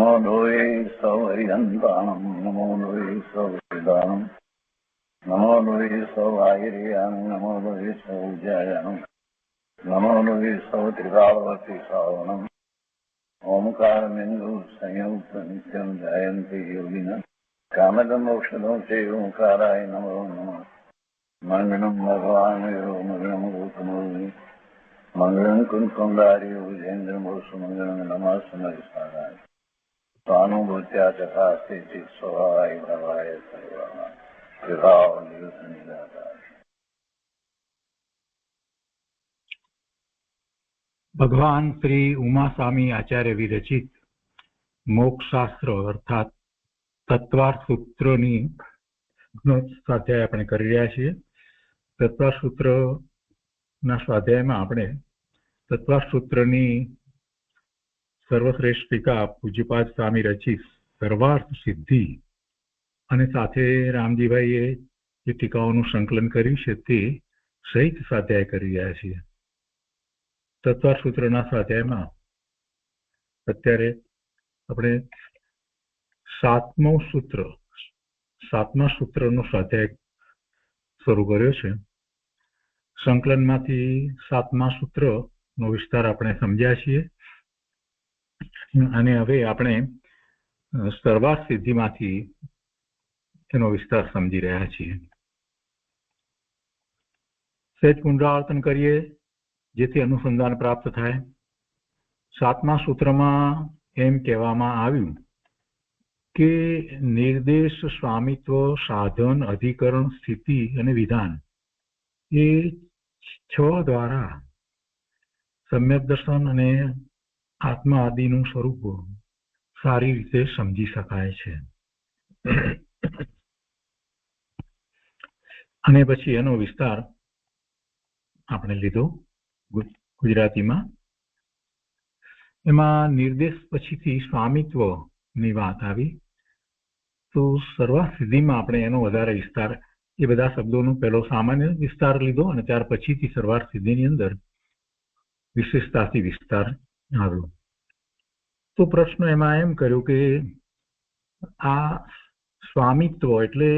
नमो लोये सौहरिदन्तानं नमो लोये सौहृदानं नमो लोये सौभागिर्यां नमो लोये सौज्यायां नमो लोये सौत्रिकावती सावनम् ओंकारमिन्दु संयुक्त नित्यं ध्यायन्ति योगिनः कामदमोक्षदं चैवोंकाराय नमो नमः मङ्गलं भगवान् यो मङ्गलं गौतमोऽग्नि मङ्गलं कुञ्कुण्डार्यो विजेन्द्रमोसुमङ्गलं नमः समयसाराय स्वानुभूत्या चकास्ते स्वभावाय भवाय सर्वाः विभावनिदाताय। भगवान श्री उमास्वामी आचार्य विरचित मोक्षशास्त्र अर्थात तत्वार्थ सूत्रोनी स्वाध्याय આપણે કરી રહ્યા છીએ। તત્વાર્થ સૂત્રના સ્વાધ્યાયમાં આપણે તત્વાર્થ સૂત્રની સર્વશ્રેષ્ઠ ટીકા પૂજ્યપાદ સ્વામી રચિત સર્વાર્થ સિદ્ધિ અને સાથે રામજીભાઈએ જે ટીકાઓનું સંકલન કર્યું છે તે સહિત સ્વાધ્યાય કરી રહ્યા છીએ। તત્વાર્થ સૂત્રના સ્વાધ્યાયમાં અત્યારે આપણે સાતમા સૂત્રનો સ્વાધ્યાય શરૂ કર્યો છે। સંકલનમાંથી સાતમા સૂત્રનો વિસ્તાર આપણે સમજ્યા છીએ અને હવે આપણે સર્વાર્થ સિદ્ધિમાંથી તેનો વિસ્તાર સમજી રહ્યા છીએ। સહેજ પુનરાવર્તન કરીએ જેથી અનુસંધાન પ્રાપ્ત થાય। સાતમા સૂત્રમાં એમ કહેવામાં આવ્યું કે નિર્દેશ, સ્વામિત્વ, સાધન, અધિકરણ, સ્થિતિ અને વિધાન એ 6 દ્વારા સમ્યક દર્શન અને આત્મા આદિનું સ્વરૂપ સારી રીતે સમજી શકાય છે। અને પછી એનો વિસ્તાર આપણે લીધો ગુજરાતીમાં। એમાં નિર્દેશ પછીથી સ્વામિત્વની વાત આવી તો સર્વાર્થ સિદ્ધિમાં આપણે એનો વધારે વિસ્તાર એ બધા શબ્દોનો પહેલો સામાન્ય વિસ્તાર લીધો અને ત્યાર પછીથી સર્વાર્થ સિદ્ધિની અંદર વિશેષતાથી વિસ્તાર આવ્યો। તો પ્રશ્ન એમાં એમ કર્યો કે આ સ્વામિત્વ એટલે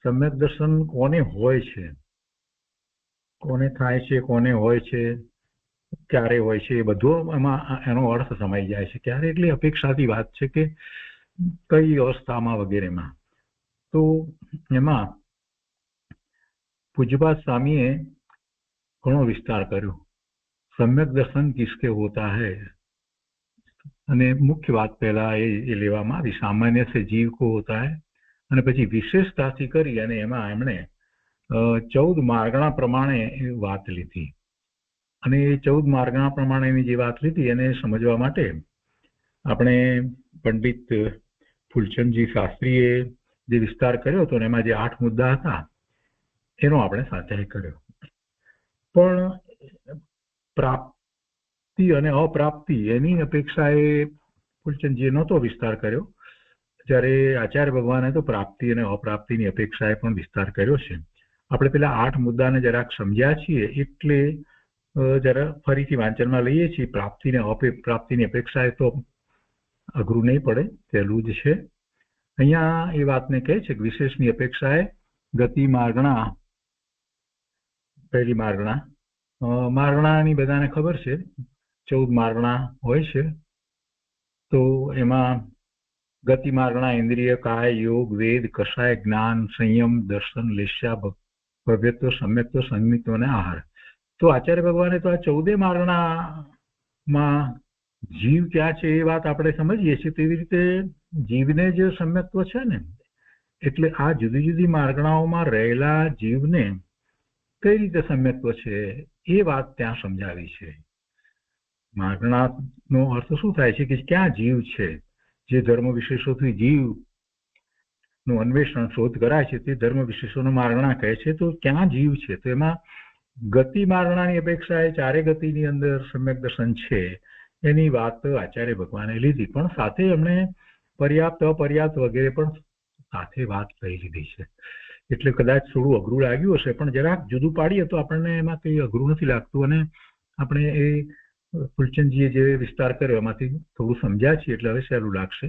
સમ્યક દર્શન કોને હોય છે, કોને થાય છે, કોને હોય છે, ક્યારે હોય છે, એ બધો એમાં એનો અર્થ સમાઈ જાય છે। ક્યારે એટલે અપેક્ષાથી વાત છે કે કઈ અવસ્થામાં વગેરેમાં। તો એમાં પૂજ્યપાદ સ્વામીએ ઘણો વિસ્તાર કર્યો। सम्यक दर्शन किसके होता है અને મુખ્ય વાત પહેલા એ લેવામાં આવી સામાન્ય से जीव को होता है અને પછી વિશેષતાથી કરી અને એમાં એમણે 14 માર્ગણા પ્રમાણે વાત લીધી અને એ 14 માર્ગણા પ્રમાણેની જે વાત લીધી એને સમજવા માટે આપણે પંડિત ફૂલચંદજી શાસ્ત્રીએ જે વિસ્તાર કર્યો હતો એમાં જે 8 મુદ્દા હતા એનો આપણે સ્વાધ્યાય કર્યો। પણ પ્રાપ્તિ અને અપ્રાપ્તિ એની અપેક્ષાએ ફૂલચંદજીએ નહોતો વિસ્તાર કર્યો, જ્યારે આચાર્ય ભગવાને તો પ્રાપ્તિ અને અપ્રાપ્તિની અપેક્ષાએ પણ વિસ્તાર કર્યો છે। આપણે પેલા 8 મુદ્દાને જરાક સમજ્યા છીએ એટલે જરા ફરીથી વાંચનમાં લઈએ છીએ। પ્રાપ્તિ અને અપ્રાપ્તિની અપેક્ષાએ તો અઘરું નહીં પડે, પહેલું જ છે। અહીંયા એ વાતને કહે છે કે વિશેષની અપેક્ષાએ ગતિ માર્ગણા, પહેલી માર્ગણા માર્ગણાની બધાને ખબર છે 14 માર્ગણા હોય છે। તો એમાં ગતિ માર્ગણા ઇન્દ્રિય, કાય, યોગ, વેદ, કષાય, જ્ઞાન, સંયમ, દર્શન, લેસ્યા, ભવ્યત્વ, સમ્યક્ત્વ, સંમિત્વ અને આહાર। તો આચાર્ય ભગવાને તો આ 14 માર્ગણામાં જીવ ક્યાં છે એ વાત આપણે સમજીએ છીએ તેવી રીતે જીવને જ સમ્યક્ત્વ છે ને, એટલે આ જુદી જુદી માર્ગણાઓમાં રહેલા જીવને કઈ રીતે સમ્યક્ત્વ છે એ વાત ત્યાં સમજાવી છે। માર્ગણાનો અર્થ શું થાય છે કે ક્યાં જીવ છે, જે ધર્મ વિશેષોથી જીવનું અન્વેષણ શોધ કરાય છે તે ધર્મ વિશેષોનો માર્ગણા કહે છે। તો ક્યાં જીવ છે, તો એમાં ગતિ માર્ગણાની અપેક્ષાએ 4 ગતિની અંદર સમ્યક દર્શન છે એની વાત આચાર્ય ભગવાને લીધી, પણ સાથે એમણે પર્યાપ્ત અપર્યાપ્ત વગેરે પણ સાથે વાત લઈ લીધી છે। એટલે કદાચ થોડું અઘરું લાગ્યું હશે, પણ જરાક જુદું પાડીએ તો આપણને એમાં કંઈ અઘરું નથી લાગતું અને આપણે એ ફૂલચંદજીએ જે વિસ્તાર કર્યો એમાંથી થોડું સમજ્યા છીએ એટલે હવે સહેલું લાગશે.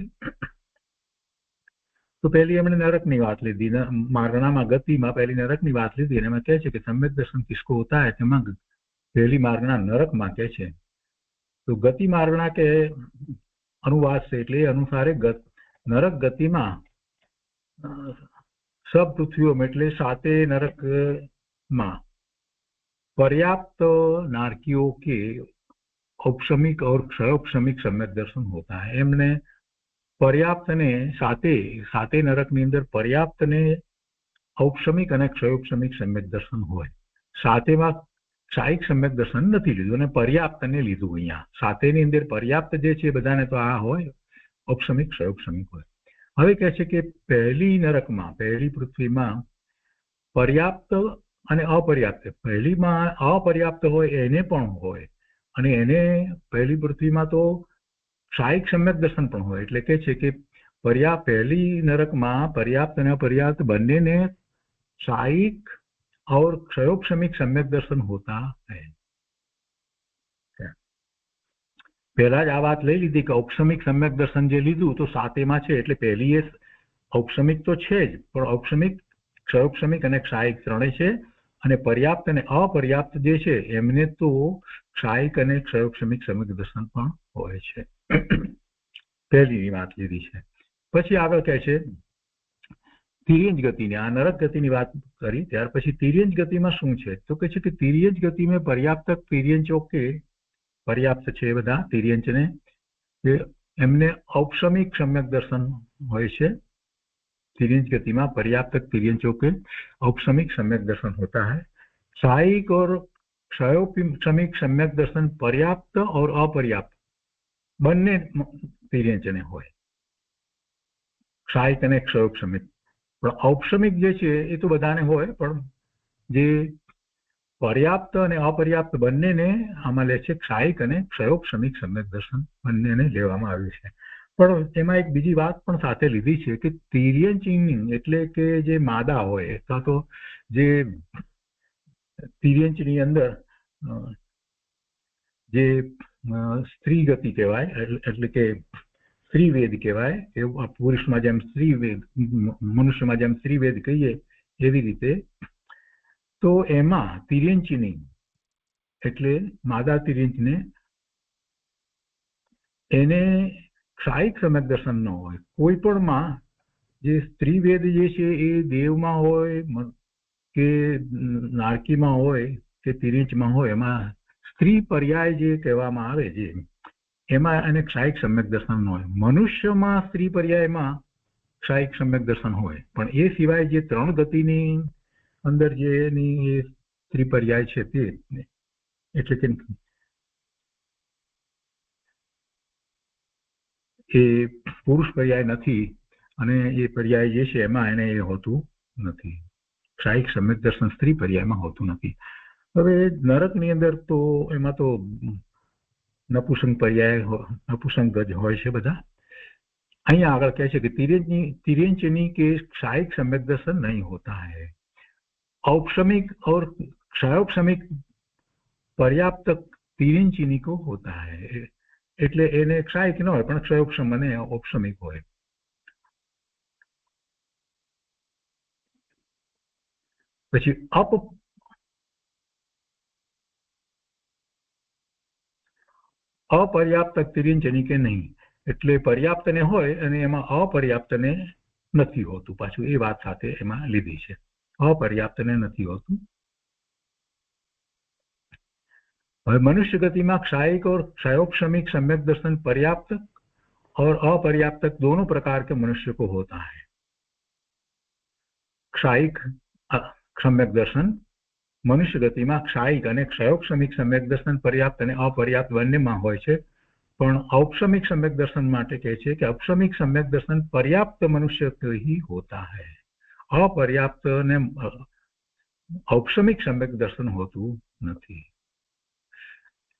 તો પહેલી એમણે નરકની વાત લીધી, માર્ગણામાં ગતિમાં પહેલી નરકની વાત લીધી અને એમાં કહે છે કે સમ્યક દર્શન કિસકો હોતા હૈ, તેમાં પહેલી માર્ગણા નરકમાં કહે છે. તો ગતિ માર્ગણા કે અનુવાદ છે એટલે એ અનુસારે નરક ગતિમાં सब पृथ्वियों में એટલે साते नरक में पर्याप्त नारकियों के औपशमिक और क्षयोपशमिक सम्यक दर्शन होता है. एमने पर्याप्त ने साते नरक ની અંદર पर्याप्त ने औपशमिक અને क्षयोपशमिक सम्यक दर्शन હોય. સાતેમાં ક્ષાયિક सम्यक दर्शन નથી લીધું અને पर्याप्त ને લીધું. અહીંયા સાતેની અંદર पर्याप्त જે છે બધાને તો આ હોય, औपशमिक क्षयोपशमिक હોય. હવે કહે છે કે પહેલી નરકમાં, પહેલી પૃથ્વીમાં પર્યાપ્ત અને અપર્યાપ્ત, પહેલીમાં અપર્યાપ્ત હોય એને પણ હોય અને એને પહેલી પૃથ્વીમાં તો ક્ષાયિક સમ્યક દર્શન પણ હોય. એટલે કે છે કે પહેલી નરકમાં પર્યાપ્ત અને અપર્યાપ્ત બંનેને ક્ષાયિક और क्षयोपशमिक सम्यक दर्शन होता है. પહેલા જ આ વાત લઈ લીધી કે ઔપશમિક સમ્યક દર્શન જે લીધું તો સાતેમાં છે એટલે પહેલી એ ઔપશમિક તો છે જ, પણ ઔપશમિક, ક્ષયોપશમિક અને ક્ષાયિક ત્રણેય છે અને પર્યાપ્ત અને અપર્યાપ્ત જે છે એમને તો ક્ષાયિક અને ક્ષયોપશમિક સમ્યક દર્શન પણ હોય છે. પહેલી વાત લીધી છે. પછી આગળ કહે છે તિર્યંજ ગતિની, આ નરક ગતિની વાત કરી ત્યાર પછી તિર્યંજ ગતિમાં શું છે તો કહે છે કે તિર્યંજ ગતિમાં પર્યાપ્તક તિર્યંજો કે पर्याप्त છે બધા તિર્યંચને એમને औपशमिक सम्यक दर्शन હોય છે. तिर्यंच गति में पर्याप्त तिर्यंचों के औपशमिक सम्यक दर्शन होता है. क्षायिक और क्षयोपशमिक सम्यक दर्शन पर्याप्त और अपर्याप्त બંને તિર્યંચને હોય, ક્ષાયિક અને ક્ષયોપશમિક. પણ ઔપશમિક જે છે એ તો બધાને હોય, પણ જે पर्याप्त અને અપર્યાપ્ત બંનેને આમાં લે છે ક્ષાયિક અને ક્ષયોપશમિક સમ્યક દર્શન બંનેને લેવામાં આવ્યું છે. પણ એમાં એક બીજી વાત પણ સાથે લીધી છે કે તિર્યંચની એટલે કે જે માદા હોય અથવા તો જે તિર્યંચની અંદર જે સ્ત્રી ગતિ કહેવાય એટલે કે સ્ત્રીવેદ કહેવાય, એવું પુરુષમાં જેમ સ્ત્રીવેદ, મનુષ્યમાં જેમ સ્ત્રીવેદ કહીએ એવી રીતે. તો એમાં તિર્યંચની એટલે માદા તિર્યંચને એને ક્ષાયિક સમ્યક દર્શન ન હોય. કોઈ પણમાં જે સ્ત્રીવેદ જે છે એ દેવમાં હોય કે નારકીમાં હોય કે તિર્યંચમાં હોય, એમાં સ્ત્રી પર્યાય જે કહેવામાં આવે છે એમાં એને ક્ષાયિક સમ્યક દર્શન ન હોય. મનુષ્યમાં સ્ત્રી પર્યાયમાં ક્ષાયિક સમ્યક દર્શન હોય, પણ એ સિવાય જે ત્રણ ગતિની અંદર જે એની સ્ત્રી પર્યાય છે તે એટલે કે એ પુરુષ પર્યાય નથી અને એ પર્યાય જે છે એમાં એને એ હોતું નથી. ક્ષાયિક સમ્યક દર્શન સ્ત્રી પર્યાયમાં હોતું નથી. હવે નરકની અંદર તો એમાં તો નપુસંગ પર્યાય, નપુસંગ જ હોય છે બધા. અહીંયા આગળ કહે છે કે तिर्यंचनी के क्षायिक सम्यक दर्शन नहीं होता है. औपशमिक और क्षयोपशमिक पर्याप्त तिर्यंचनी को होता है. એટલે એને ક્ષાયિક ન હોય પણ ક્ષયોપશમ અને ઔપશમિક હોય. પછી અપર્યાપ્ત તિર્યંચની કે નહીં, એટલે પર્યાપ્તને હોય અને એમાં અપર્યાપ્તને નથી હોતું. પાછું એ વાત સાથે એમાં લીધી છે, અપર્યાપ્તને નથી હોતું. હવે मनुष्य गति में क्षायिक और क्षयोपशमिक सम्यक दर्शन पर्याप्त और अपर्याप्त दोनों प्रकार के मनुष्य को होता है. क्षायिक सम्यक दर्शन मनुष्य गति में क्षायिक અને क्षयोपशमिक सम्यक दर्शन पर्याप्त અને અપર્યાપ્ત બંનેમાં હોય છે. પણ औपशमिक सम्यक दर्शन માટે કહે છે કે औपशमिक सम्यक दर्शन पर्याप्त मनुष्य को ही होता है, अपर्याप्त ने औपशमिक सम्यक दर्शन होતું નથી.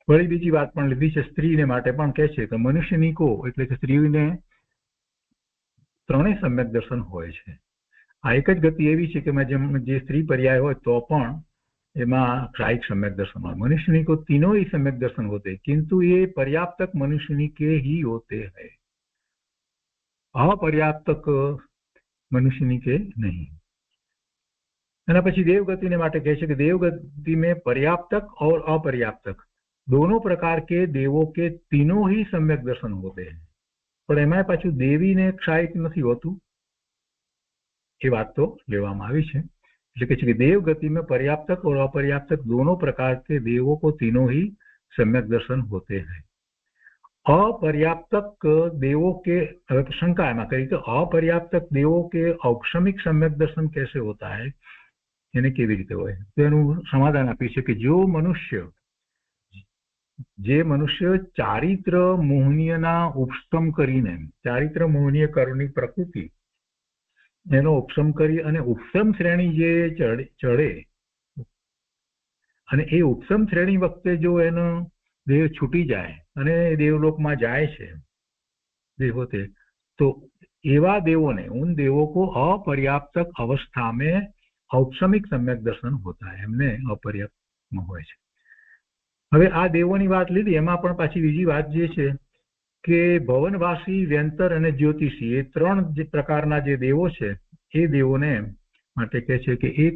વળી બીજી વાત પણ લીધી છે સ્ત્રીને માટે પણ કહે છે કે મનુષ્યની કો એટલે કે સ્ત્રીને ત્રણેય સમ્યક દર્શન હોય છે. આ એક જ ગતિ એવી છે કે જે સ્ત્રી પર્યાય હોય તો પણ एमा क्षायिक सम्यक दर्शन हो। मनुष्यनी को तीनों ही सम्यक दर्शन होते हैं, किंतु ये पर्याप्तक मनुष्यनी के ही होते हैं, अपर्याप्तक मनुष्यनी के नहीं। एना पछी देवगति ने माटे कहे छे कि देवगति में पर्याप्तक और अपर्याप्तक दोनों प्रकार के देवों के तीनों ही सम्यक दर्शन होते हैं, पर एमां पाछुं देवी ने क्षायिक नथी होतुं, ये बात तो लेवामां आवी छे। એટલે કે देवगति में पर्याप्तक और अपर्याप्तक दोनों प्रकार के देवों को तीनों ही सम्यक दर्शन होते हैं। अपर्याप्तक देवों के शंका एम करी कि अपर्याप्तक देवों के औक्षमिक सम्यक दर्शन कैसे होता है, એને કેવી રીતે હોય? તો એનું સમાધાન આપી છે કે જે મનુષ્ય ચારિત્ર મોહનીયના ઉપસ્તમ કરીને, ચારિત્ર મોહનીય કરની પ્રકૃતિ એનો ઉપસમ કરી અને ઉપસમ શ્રેણી જે ચડે અને એ ઉપસમ શ્રેણી વખતે જો એનો દેહ છૂટી જાય અને દેવલોકમાં જાય છે દેવો તે, તો એવા દેવોને, उन देवों को अपर्याप्तक अवस्था में औपसमिक सम्यक दर्शन होता है, एमने अपर्याप्त હોય છે। હવે આ દેવોની વાત લીધી, એમાં પણ પાછી બીજી વાત જે છે કે ભવનવાસી, વ્યંતર અને જ્યોતિષી એ ત્રણ જે પ્રકારના જે દેવો છે એ દેવોને માટે કહે છે કે એ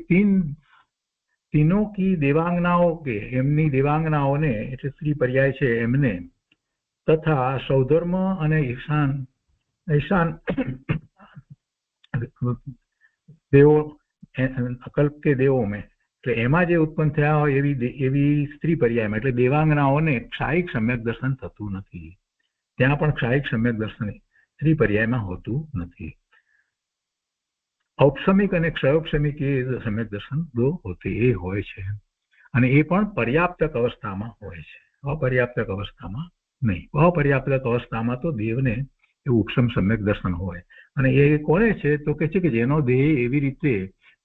तीनों की देवांगनाओं के, एमनी देवांगनाओने એટલે સ્ત્રી પર્યાય છે એમને, તથા સૌધર્મ અને ઈશાન દેવો, અકલ્પ કે દેવો में એટલે એમાં જે ઉત્પન્ન થયા હોય એવી સ્ત્રી પર્યાયમાં એટલે દેવાંગનાઓને ક્ષાયિક સમ્યક દર્શન થતું નથી। ત્યાં પણ ક્ષાયિક સમ્યક દર્શન સ્ત્રી પર્યાયમાં હોતું નથી। औपसमिक અને ક્ષયોપસમિક એ સમ્યક દર્શન દો હોતે એ હોય છે, અને એ પણ પર્યાપ્તક અવસ્થામાં હોય છે, અપર્યાપ્તક અવસ્થામાં નહીં। અપર્યાપ્તક અવસ્થામાં તો દેવને એવું ઉપસમ સમ્યક દર્શન હોય, અને એ કોને છે તો કે છે કે જેનો દેહ એવી રીતે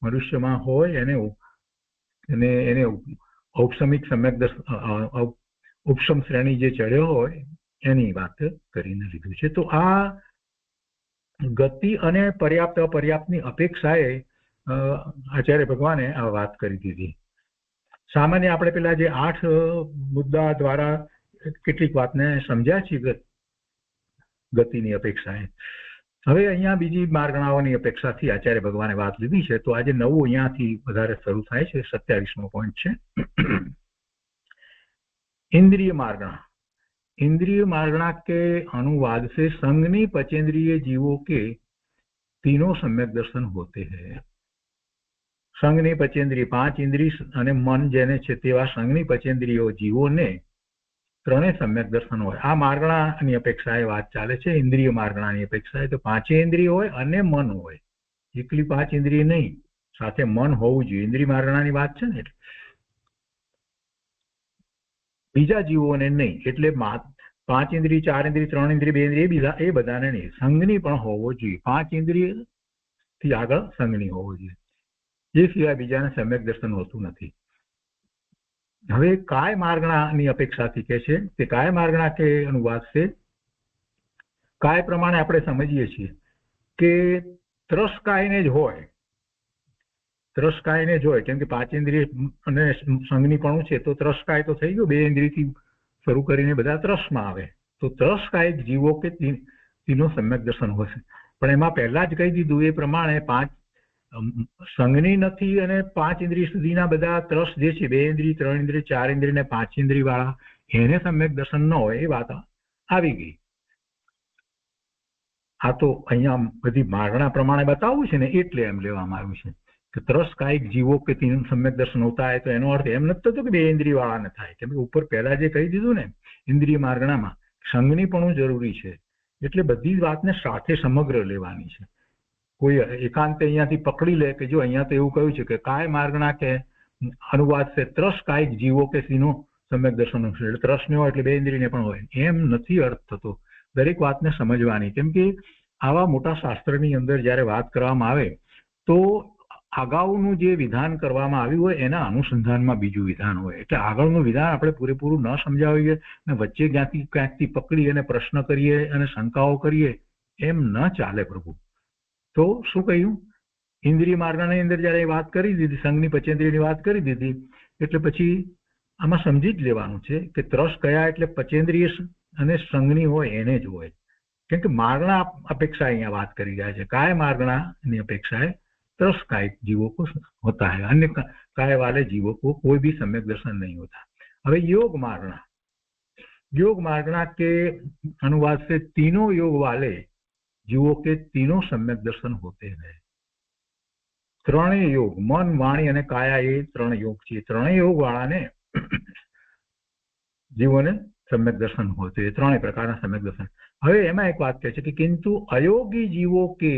મનુષ્યમાં હોય એને औपसमिक सम्यक दर्शन, उपसम श्रेणी जे चढ़्यो होय एनी बात करीने लीधुं छे। तो आ गति अने पर्याप्त अपर्याप्तनी अपेक्षाए आचार्य भगवाने आ वात करी दीधी। सामान्य आपणे पेला जे 8 मुद्दा द्वारा કેટલીક વાતને સમજ્યા છે ગતિની અપેક્ષાએ। હવે અહીંયા બીજી માર્ગણાઓની અપેક્ષાથી આચાર્ય ભગવાને વાત લીધી છે, તો આજે નવું અહીંયાથી વધારે શરૂ થાય છે। 27મો પોઈન્ટ છે इंद्रिय मार्गणा। इंद्रिय मार्गणा के अनुवाद से संगनी पचेंद्रिय जीवों के तीनों सम्यक दर्शन होते हैं। संगनी पचेंद्रिय 5 इंद्रिय અને મન જેને છે તેવા સંગની પચેન્દ્રિયો જીવોને ત્રણે સમ્યક દર્શન હોય। આ માર્ગણાની અપેક્ષાએ વાત ચાલે છે। ઇન્દ્રિય માર્ગણાની અપેક્ષાએ તો 5 ઇન્દ્રિય હોય અને મન હોય, એકલી 5 ઇન્દ્રિય નહીં, સાથે મન હોવું જોઈએ। ઇન્દ્રિય માર્ગણાની વાત છે ને, બીજા જીવોને નહીં, એટલે 5 ઇન્દ્રિય, 4 ઇન્દ્રિય, 3 ઇન્દ્રિય, 2 ઇન્દ્રિય એ બધાને નહીં, સંગની પણ હોવો જોઈએ। 5 ઇન્દ્રિયથી આગળ સંગની હોવો જોઈએ, એ સિવાય બીજાને સમ્યક દર્શન હોતું નથી। હવે काय मार्गणाની અપેક્ષાથી કહે છે કે काय मार्गणा के अनुवाद से काय પ્રમાણે આપણે સમજીએ છીએ કે ત્રસકાયને જ હોય, ત્રસકાયને જ હોય, કેમ કે 5 ઇન્દ્રિય અને સંગનીપણું છે તો ત્રસકાય તો થઈ ગયું, 2 ઇન્દ્રિયથી શરૂ કરીને બધા ત્રસમાં આવે, તો ત્રસકાયક જીવો કે तीनों सम्यक दर्शन होશે। પણ એમાં પહેલા જ કહી દીધું એ પ્રમાણે 5 સંગની નથી અને 5 ઇન્દ્રિય સુધીના બધા ત્રસ જે છે, 2 ઇન્દ્રિય, 3 ઇન્દ્રિય, 4 ઇન્દ્રિય ને 5 ઇન્દ્રિય વાળા એને સમ્યક દર્શન ન હોય, એ વાત આવી ગઈ। આ તો અહીંયા બધી માગણા પ્રમાણે બતાવવું છે ને, એટલે એમ લેવામાં આવ્યું છે કે ત્રસકાયિક જીવો કે तीनों सम्यक दर्शन होता है। तो એનો અર્થ એમ નથી થતો કે 2 ઇન્દ્રિય વાળાને થાય, કેમ કે ઉપર પહેલા જે કહી દીધું ને ઇન્દ્રિય માર્ગણામાં સંગનીપણું જરૂરી છે, એટલે બધી વાતને સાથે સમગ્ર લેવાની છે। कोई एकांत अहींयाथी पकड़ी ले कि जो अहींया तो एवुं कह्युं छे कि काय मार्गणा के अनुवाद से त्रसकायिक जीवो के तीनों सम्यक दर्शन होय, એટલે ત્રસ ને હોય એટલે 2 ઇન્દ્રિયને પણ હોય, એમ નથી અર્થ થતો। દરેક વાતને સમજવાની, કેમ કે આવા મોટા શાસ્ત્રની અંદર જ્યારે વાત કરવામાં આવે તો અગાઉનું જે વિધાન કરવામાં આવ્યું હોય એના અનુસંધાનમાં બીજું વિધાન હોય, એટલે આગળનું વિધાન આપણે પૂરેપૂરું ન સમજાવીએ અને વચ્ચે ક્યાંકથી પકડી અને પ્રશ્ન કરીએ અને શંકાઓ કરીએ, એમ ન ચાલે પ્રભુ। તો શું કહ્યું ઇન્દ્રિય માર્ગની અંદર જયારે વાત કરી દીધી, સંઘની પંચેન્દ્રિયની વાત કરી દીધી, એટલે પછી આમાં સમજી જ લેવાનું છે કે ત્રસ કયા એટલે પંચેન્દ્રિય અને સંઘની હોય એને જ હોય. કેમ કે માર્ગણા અપેક્ષા અહીંયા વાત કરી રહ્યા છે. काय मार्गणाની अपेक्षाएं तरस काय जीवों को होता है, अन्य काय वाले जीवों को कोई भी सम्यक दर्शन नहीं होता. હવે योग मार्गणा के अनुवाद से तीनों योग वाले जीवों के तीनों सम्यक दर्शन होते हैं. ત્રણેય યોગ મન વાણી અને કાયા એ ત્રણ યોગ છે. ત્રણેય યોગ વાળાને જીવોને सम्यक दर्शन होते हैं. ત્રણેય પ્રકારના सम्यक दर्शन. હવે એમાં એક વાત કહે છે કે किंतु अयोगी जीवों के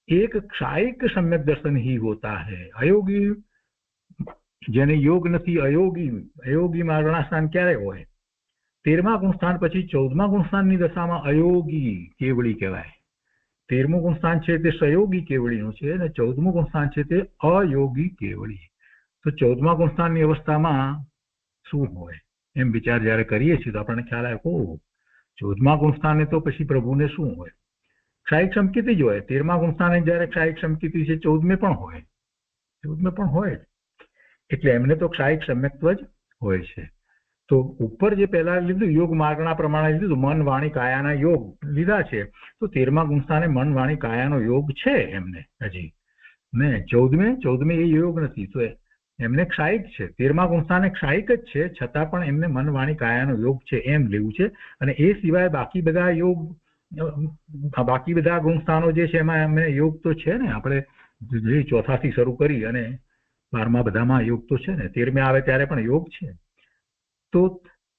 एक क्षायिक सम्यक दर्शन ही होता है. अयोगी જેને યોગ નથી, અયોગી માર્ગણા સ્થાન ક્યારે હોય? 13મા ગુણસ્થાન પછી 14મા ગુણસ્થાનની દશામાં અયોગી કેવળી કહેવાય. 13મું ગુણસ્થાન છે તે સયોગી કેવળીનું છે અને 14મું ગુણસ્થાન છે તે અયોગી કેવળી. તો 14મા ગુણસ્થાનની અવસ્થામાં શું હોય એમ વિચાર જયારે કરીએ છીએ તો આપણને ખ્યાલ આવે, ઓ 14મા ગુણસ્થાને તો પછી પ્રભુને શું હોય? ક્ષાયિક સમકીતિ જ હોય. 13મા ગુણસ્થાને જયારે ક્ષાયિક સમકીતિ છે 14મે પણ હોય એટલે એમને તો ક્ષાયિક સમ્યક્ત્વ જ હોય છે. તો ઉપર જે પહેલા લીધું યોગ માર્ગના પ્રમાણે લીધું, મન વાણી કાયાના યોગ લીધા છે, તો 13મા ગુણસ્થાને મન વાણી કાયાનો યોગ છે એમને હજી ને 14મે એ યોગ નથી, તો એમને ક્ષાયિક છે. 13મા ગુણસ્થાને ક્ષાયિક જ છે, છતાં પણ એમને મન વાણી કાયાનો યોગ છે એમ લેવું છે. અને એ સિવાય બાકી બધા યોગ, બાકી બધા ગુણસ્થાનો જે છે એમાં એમને યોગ તો છે ને. આપણે જે ચોથાથી શરૂ કરી અને 12મા બધામાં યોગ તો છે ને, 13મે આવે ત્યારે પણ યોગ છે. તો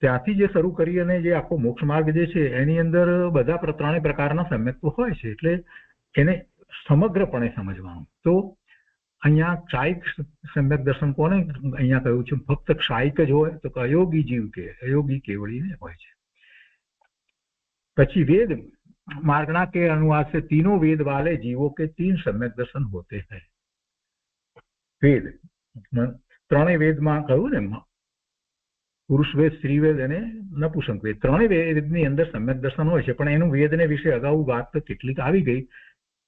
ત્યાંથી જે શરૂ કરી અને જે આખો મોક્ષ માર્ગ જે છે એની અંદર બધા ત્રણેય પ્રકારના સમ્યક્ત્વ હોય છે, એટલે એને સમગ્રપણે સમજવાનું. તો અહીંયા ક્ષાયિક સમ્યક દર્શન કોને અહીંયા કહ્યું છે? ફક્ત ક્ષાયિક જ હોય તો અયોગી જીવ કે અયોગી કેવળીને હોય છે. પછી વેદ मार्गणा के अनुवाद से तीनों वेद वाले जीवों के 3 सम्यक दर्शन होते हैं. वेद ત્રણેય વેદમાં કહ્યું ને, પુરુષ વેદ, સ્ત્રી વેદ અને નપુંસક વેદ, ત્રણેય વેદની અંદર સમ્યક દર્શન હોય છે. પણ એનું વેદને વિશે અગાઉ વાત કેટલીક આવી ગઈ.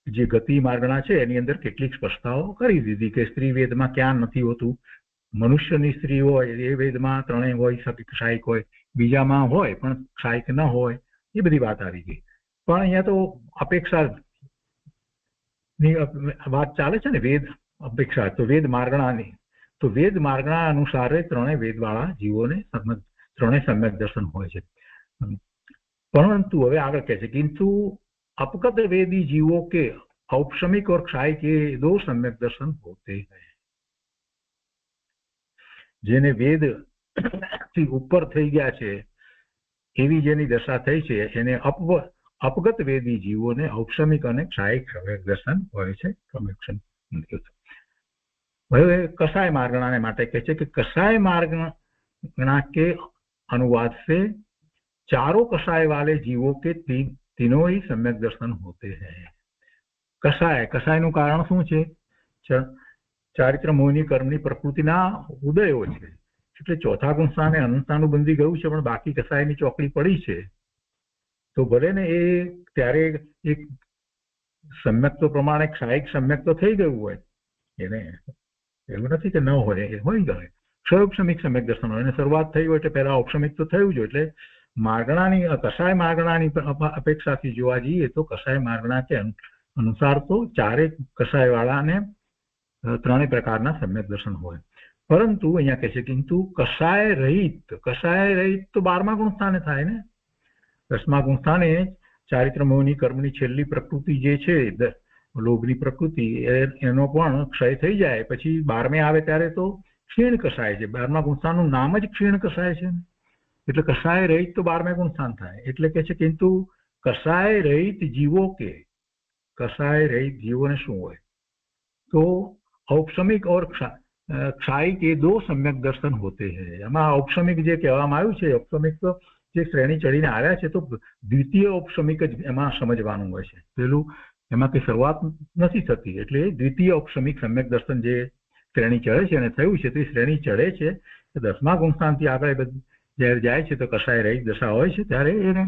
જે ગતિ માર્ગણા છે એની અંદર કેટલીક સ્પષ્ટતાઓ કરી દીધી કે સ્ત્રી વેદમાં ક્યાં નથી હોતું, મનુષ્યની સ્ત્રી હોય એ વેદમાં ત્રણેય હોય શકે, ક્ષાયિક હોય, બીજામાં હોય પણ ક્ષાયિક ન હોય, એ બધી વાત આવી ગઈ. પણ અહીંયા તો અપેક્ષાની વાત ચાલે છે ને, વેદ અપેક્ષા, તો વેદ માર્ગણાની, તો વેદ માર્ગણા અનુસાર ત્રણેય વેદવાળા જીવોને ત્રણેય સમ્યક દર્શન હોય છે. પરંતુ હવે આગળ કહે છે, કિંતુ अपगत वेदी जीवों के औपशमिक और क्षाय के 2 सम्यक दर्शन होते हैं. જેને વેદ થી ઉપર થઈ ગયા છે એવી જેની દશા થઈ છે એને अपगत वेदी जीवोને औपशमिक અને ક્ષાયિક સમ્યક દર્શન હોય છે. હવે कषाय मार्गणाने માટે કહે છે કે कषाय मार्गणा के अनुवाद से चारों कषाय वाले जीवों के तीनों ही सम्यक दर्शन होते हैं. कषाय નું કારણ શું છે? ચારિત્ર મોહની કર્મની પ્રકૃતિના ઉદયો છે. એટલે ચોથા ગુણસ્થાને અનંતાનું બંધી ગયું છે, પણ બાકી કષાયની ચોકડી પડી છે. તો ભલે ને એ ત્યારે એક સમ્યક્ત્વ પ્રમાણે ક્ષાયિક સમ્યક્ત્વ થઈ ગયું હોય, એને એવું નથી કે ન હોય, એ હોય ગયું ક્ષયોપશમિક સમ્યક દર્શન હોય. એને શરૂઆત થઈ હોય એટલે પહેલા ઔપશમિક તો થયું જ. એટલે मार्गणानी कषाय मार्गणानी अपेक्षा थी जोवा जईए तो कषाय मार्गणा के अनुसार तो चारे कषाय वाला ने 3 प्रकारना सम्यक दर्शन होय. परंतु अहींया कहे छे किंतु कषाय रहित तो 12मा गुणस्थाने थाय ने. 10मा गुणस्थाने चारित्र मोहनी कर्मनी छेल्ली प्रकृति जे छे, लोभनी प्रकृति, एनो पण क्षय थई जाय. पछी 12मे आवे त्यारे तो क्षीण कषाय छे. 12मा गुणस्थाननुं नाम ज क्षीण कषाय छे. એટલે કષાય રહિત તો 12મે ગુણસ્થાન થાય. એટલે કે છે કિંતુ કષાય રહિત જીવો કે કષાય રહિત જીવોને શું હોય? તો औपशमिक और क्षायिक ये 2 सम्यक दर्शन होते हैं. એમાં औपशमिक જે કહેવામાં આવ્યું છે, औपशमिक તો જે શ્રેણી ચડીને આવ્યા છે, તો દ્વિતીય औपशमिक જ એમાં સમજવાનું હોય છે. પેલું એમાં કઈ શરૂઆત નથી થતી. એટલે દ્વિતીય औपशमिक सम्यक दर्शन જે શ્રેણી ચડે છે અને થયું છે તે શ્રેણી ચડે છે 10મા ગુણસ્થાનથી આગળ જ્યારે જાય છે તો કષાય રહિત દશા હોય છે, ત્યારે એને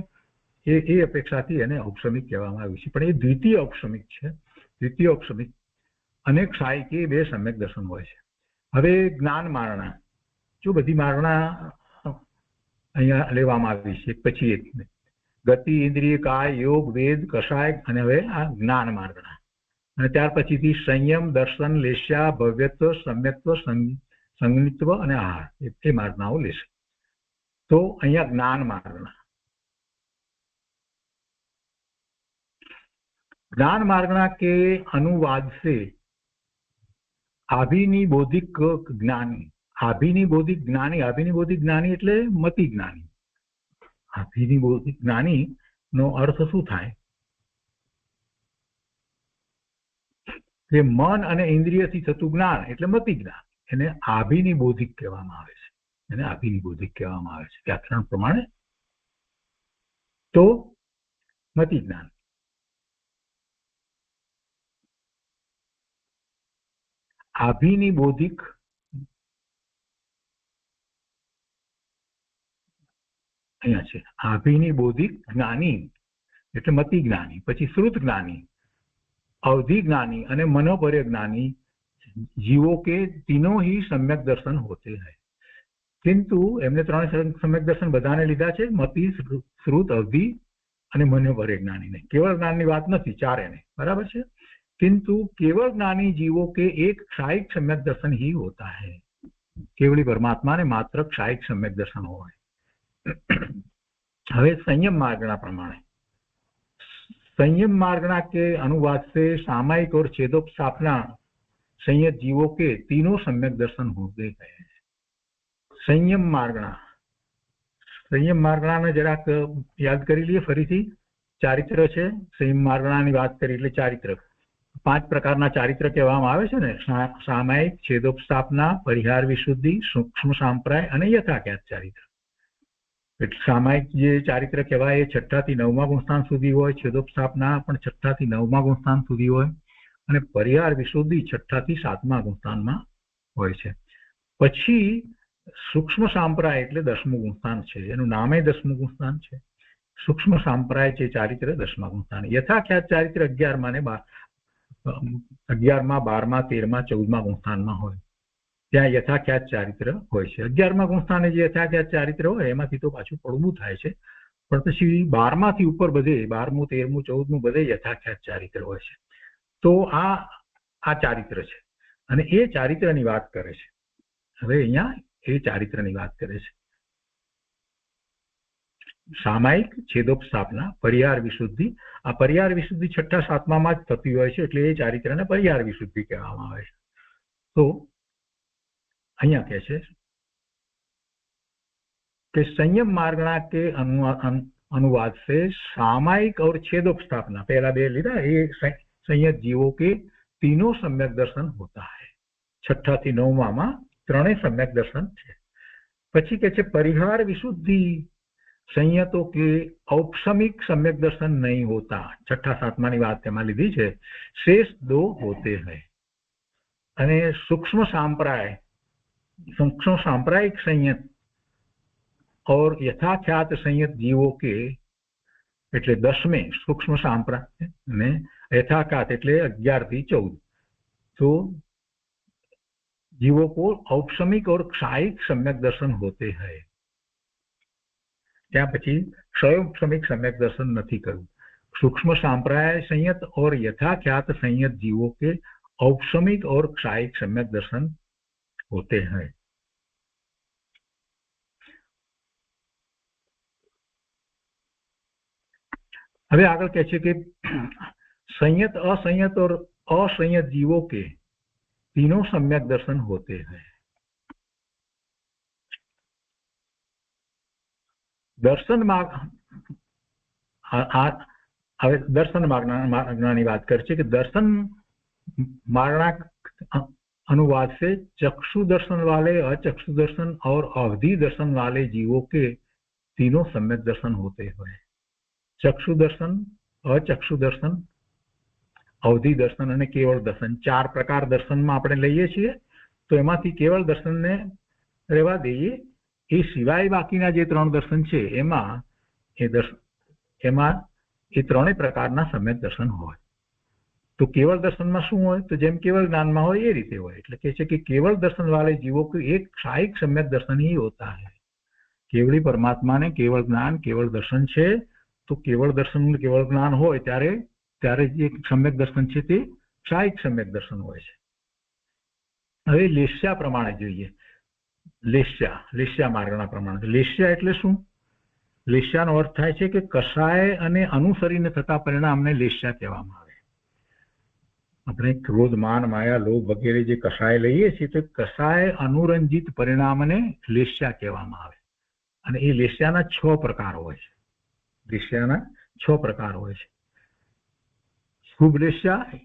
એ અપેક્ષાથી એને औपशमिक કહેવામાં આવ્યું છે. પણ એ દ્વિતીય औपशमिक છે. દ્વિતીય औपशमिक અને ક્ષાયિક બે સમ્યક દર્શન હોય છે. હવે જ્ઞાન મારણા, જો બધી મારણા અહીંયા લેવામાં આવી છે પછી એક ગતિ, ઇન્દ્રિય, કાય, યોગ, વેદ, કષાય અને હવે આ જ્ઞાન માર્ગણા. અને ત્યાર પછીથી સંયમ, દર્શન, લેસ્યા, ભવ્યત્વ, સમ્યક્ત્વ, સંગનિત્વ અને આહાર એ માર્ગણાઓ લેશે. તો અહીંયા જ્ઞાન માર્ગણા. ज्ञान मार्गना के अनुवाद से आभिनी बौद्धिक ज्ञानी, आभिनी बौद्धिक ज्ञानी, आभिनी बौद्धिक ज्ञानी એટલે મતિ જ્ઞાની. આभिनी બૌદ્ધિક જ્ઞાની નો અર્થ શું થાય? જે મન અને ઇન્દ્રિયથી થતું જ્ઞાન એટલે મતિ જ્ઞાન, એને આभिनी બૌદ્ધિક કહેવામાં આવે છે. એને આभिनी બૌદ્ધિક કહેવામાં આવે છે વ્યાકરણ પ્રમાણે. તો મતિ જ્ઞાન. આभिनी બૌદ્ધિક અહીંયા છે. આभिनी બૌદ્ધિક જ્ઞાની એટલે મતિ જ્ઞાની, પછી શ્રુત જ્ઞાની, अवधि ज्ञानी અને मनोपर्य ज्ञानी जीवों के तीनों ही सम्यक दर्शन होते हैं. किंतु એમને ત્રણ सम्यक दर्शन બધાને લીધા છે, મતિ, શ્રુત, અવધિ અને मनोपर्य ज्ञानी ને. केवल ज्ञानની વાત નથી, ચારેને બરાબર છે. किंतु केवल ज्ञानी जीवों के एक क्षायिक सम्यक दर्शन ही होता है. केवली परमात्मा ने मात्र क्षायिक सम्यक दर्शन હોય. હવે संयम मार्गना प्रमाणे, संयम मार्गना के अनुवाद से सामायिक और छेदोपस्थापना संयत जीवों के तीनों सम्यक दर्शन होते हैं. संयम मार्गना ने જરાક યાદ કરી લઈએ ફરીથી. ચારિત્ર છે, સંયમ માર્ગણાની વાત કરી એટલે ચારિત્ર. 5 પ્રકારના ચારિત્ર કહેવામાં આવે છે ને, સામાયિક, છેદોપસ્થાપના, પરિહાર વિશુદ્ધિ, સૂક્ષ્મ સાંપ્રાય અને યથાખ્યાત ચારિત્ર. એટલે સામાયિક જે ચારિત્ર કહેવાય એ 6 થી 9મા ગુણસ્થાન સુધી હોય, છેદોપસ્થાપના પણ 6 થી 9મા ગુણસ્થાન સુધી હોય અને પરિહાર વિશુદ્ધિ 6 થી 7મા ગુણસ્થાનમાં હોય છે. પછી સૂક્ષ્મ સાંપ્રાય એટલે 10મું ગુણસ્થાન છે, એનું નામે 10મું ગુણસ્થાન છે. સૂક્ષ્મ સાંપ્રાય છે ચારિત્ર 10મા ગુણસ્થાન. યથાખ્યાત ચારિત્ર 11મા ને 11મા, 12મા, 13મા, 14મા ગુણસ્થાનમાં હોય. ત્યાં યથાખ્યાત ચારિત્ર હોય છે. 11મા ગુણસ્થાને જે યથાખ્યાત ચારિત્ર હોય એમાંથી તો પાછું પડવું થાય છે, પણ પછી 12માથી ઉપર બધે 12મું, 13મું, 14મું બધે યથાખ્યાત ચારિત્ર હોય છે. તો આ ચારિત્ર છે અને એ ચારિત્રની વાત કરે છે. હવે અહીંયા એ ચારિત્રની વાત કરે છે. સામાયિક, છેદોપસ્થાપના, પરિહાર વિશુદ્ધિ. આ પરિહાર વિશુદ્ધિ 6, 7મામાં જ થતી હોય છે એટલે એ ચારિત્રને પરિહાર વિશુદ્ધિ કહેવામાં આવે છે. તો અહીંયા કહે છે कि संयम मार्गना के अनुवाद से सामायिक और छेदोपस्थापना, पहला 2 लीधा, ये संयत जीवों के तीनों सम्यक दर्शन होता है. 6 થી 9માં 3 सम्यक दर्शन है. પછી કહે છે परिहार विशुद्धि, संयतों के औपसमिक सम्यक दर्शन नहीं होता. 6, 7માની વાત તેમાં લીધી છે. शेष 2 होते हैं. અને सूक्ष्म सांप्रायिक संयत और यथाख्यात संयत जीवों के એટલે 10મેं सूक्ष्म सांप्राय ने यथाख्यात એટલે 11 થી 14. तो जीवों को औपसमिक और क्षायिक सम्यक दर्शन होते हैं. ત્યાં પછી क्षयोपसमिक सम्यक दर्शन નથી કરવું. सूक्ष्म सांप्राय संयत और यथाख्यात संयत जीवों के औपसमिक और क्षायिक सम्यक दर्शन होते हैं. હવે આગળ કહે છે કે संयत, असंयत और असंयत जीवों के तीनों सम्यक दर्शन होते हैं. दर्शन मार्ग, હવે દર્શન માર્ગની વાત કરે છે કે દર્શન मार्गना अनुवाद से चक्षु दर्शन वाले, अचक्षु दर्शन और अवधि दर्शन वाले जीवों के तीनों सम्यक दर्शन होते हैं. चक्षु दर्शन, अचक्षु दर्शन, अवधि दर्शन અને કેવળ દર્શન, 4 પ્રકાર દર્શનમાં આપણે લઈએ છીએ. તો એમાંથી કેવળ દર્શનને રહેવા દઈએ. એ સિવાય બાકીના જે 3 દર્શન છે એમાં એ ત્રણેય પ્રકારના સમ્યક દર્શન હોય. तो केवल दर्शन में शू हो तो जेम केवल ज्ञान में हो ये रीते हो એટલે કે છે કે केवल दर्शन वाले जीवों को एक क्षायिक सम्यक दर्शन ही होता है। केवली परमात्मा ने केवल ज्ञान केवल दर्शन है, तो केवल दर्शन केवल ज्ञान हो त्यारे त्यारे जे सम्यक दर्शन है ते क्षायिक सम्यक दर्शन होय छे। हवे लेस्या प्रमाणे જોઈએ। लेस्या मार्गना प्रमाणे लेस्या એટલે શું? લેસ્યાનો અર્થ થાય છે કે કષાય અને અનુસરીને થતા પરિણામને લેસ્યા કહેવામાં આવે। આપણે ક્રોધ માન માયા લોભ વગેરે જે કષાય લઈએ છીએ તો કષાય અનુરંજિત પરિણામને લેસ્યા કહેવામાં આવે। અને એ લેસ્યાના 6 પ્રકાર હોય છે। લેસ્યાના 6 પ્રકાર હોય છે। શુભ લેસ્યા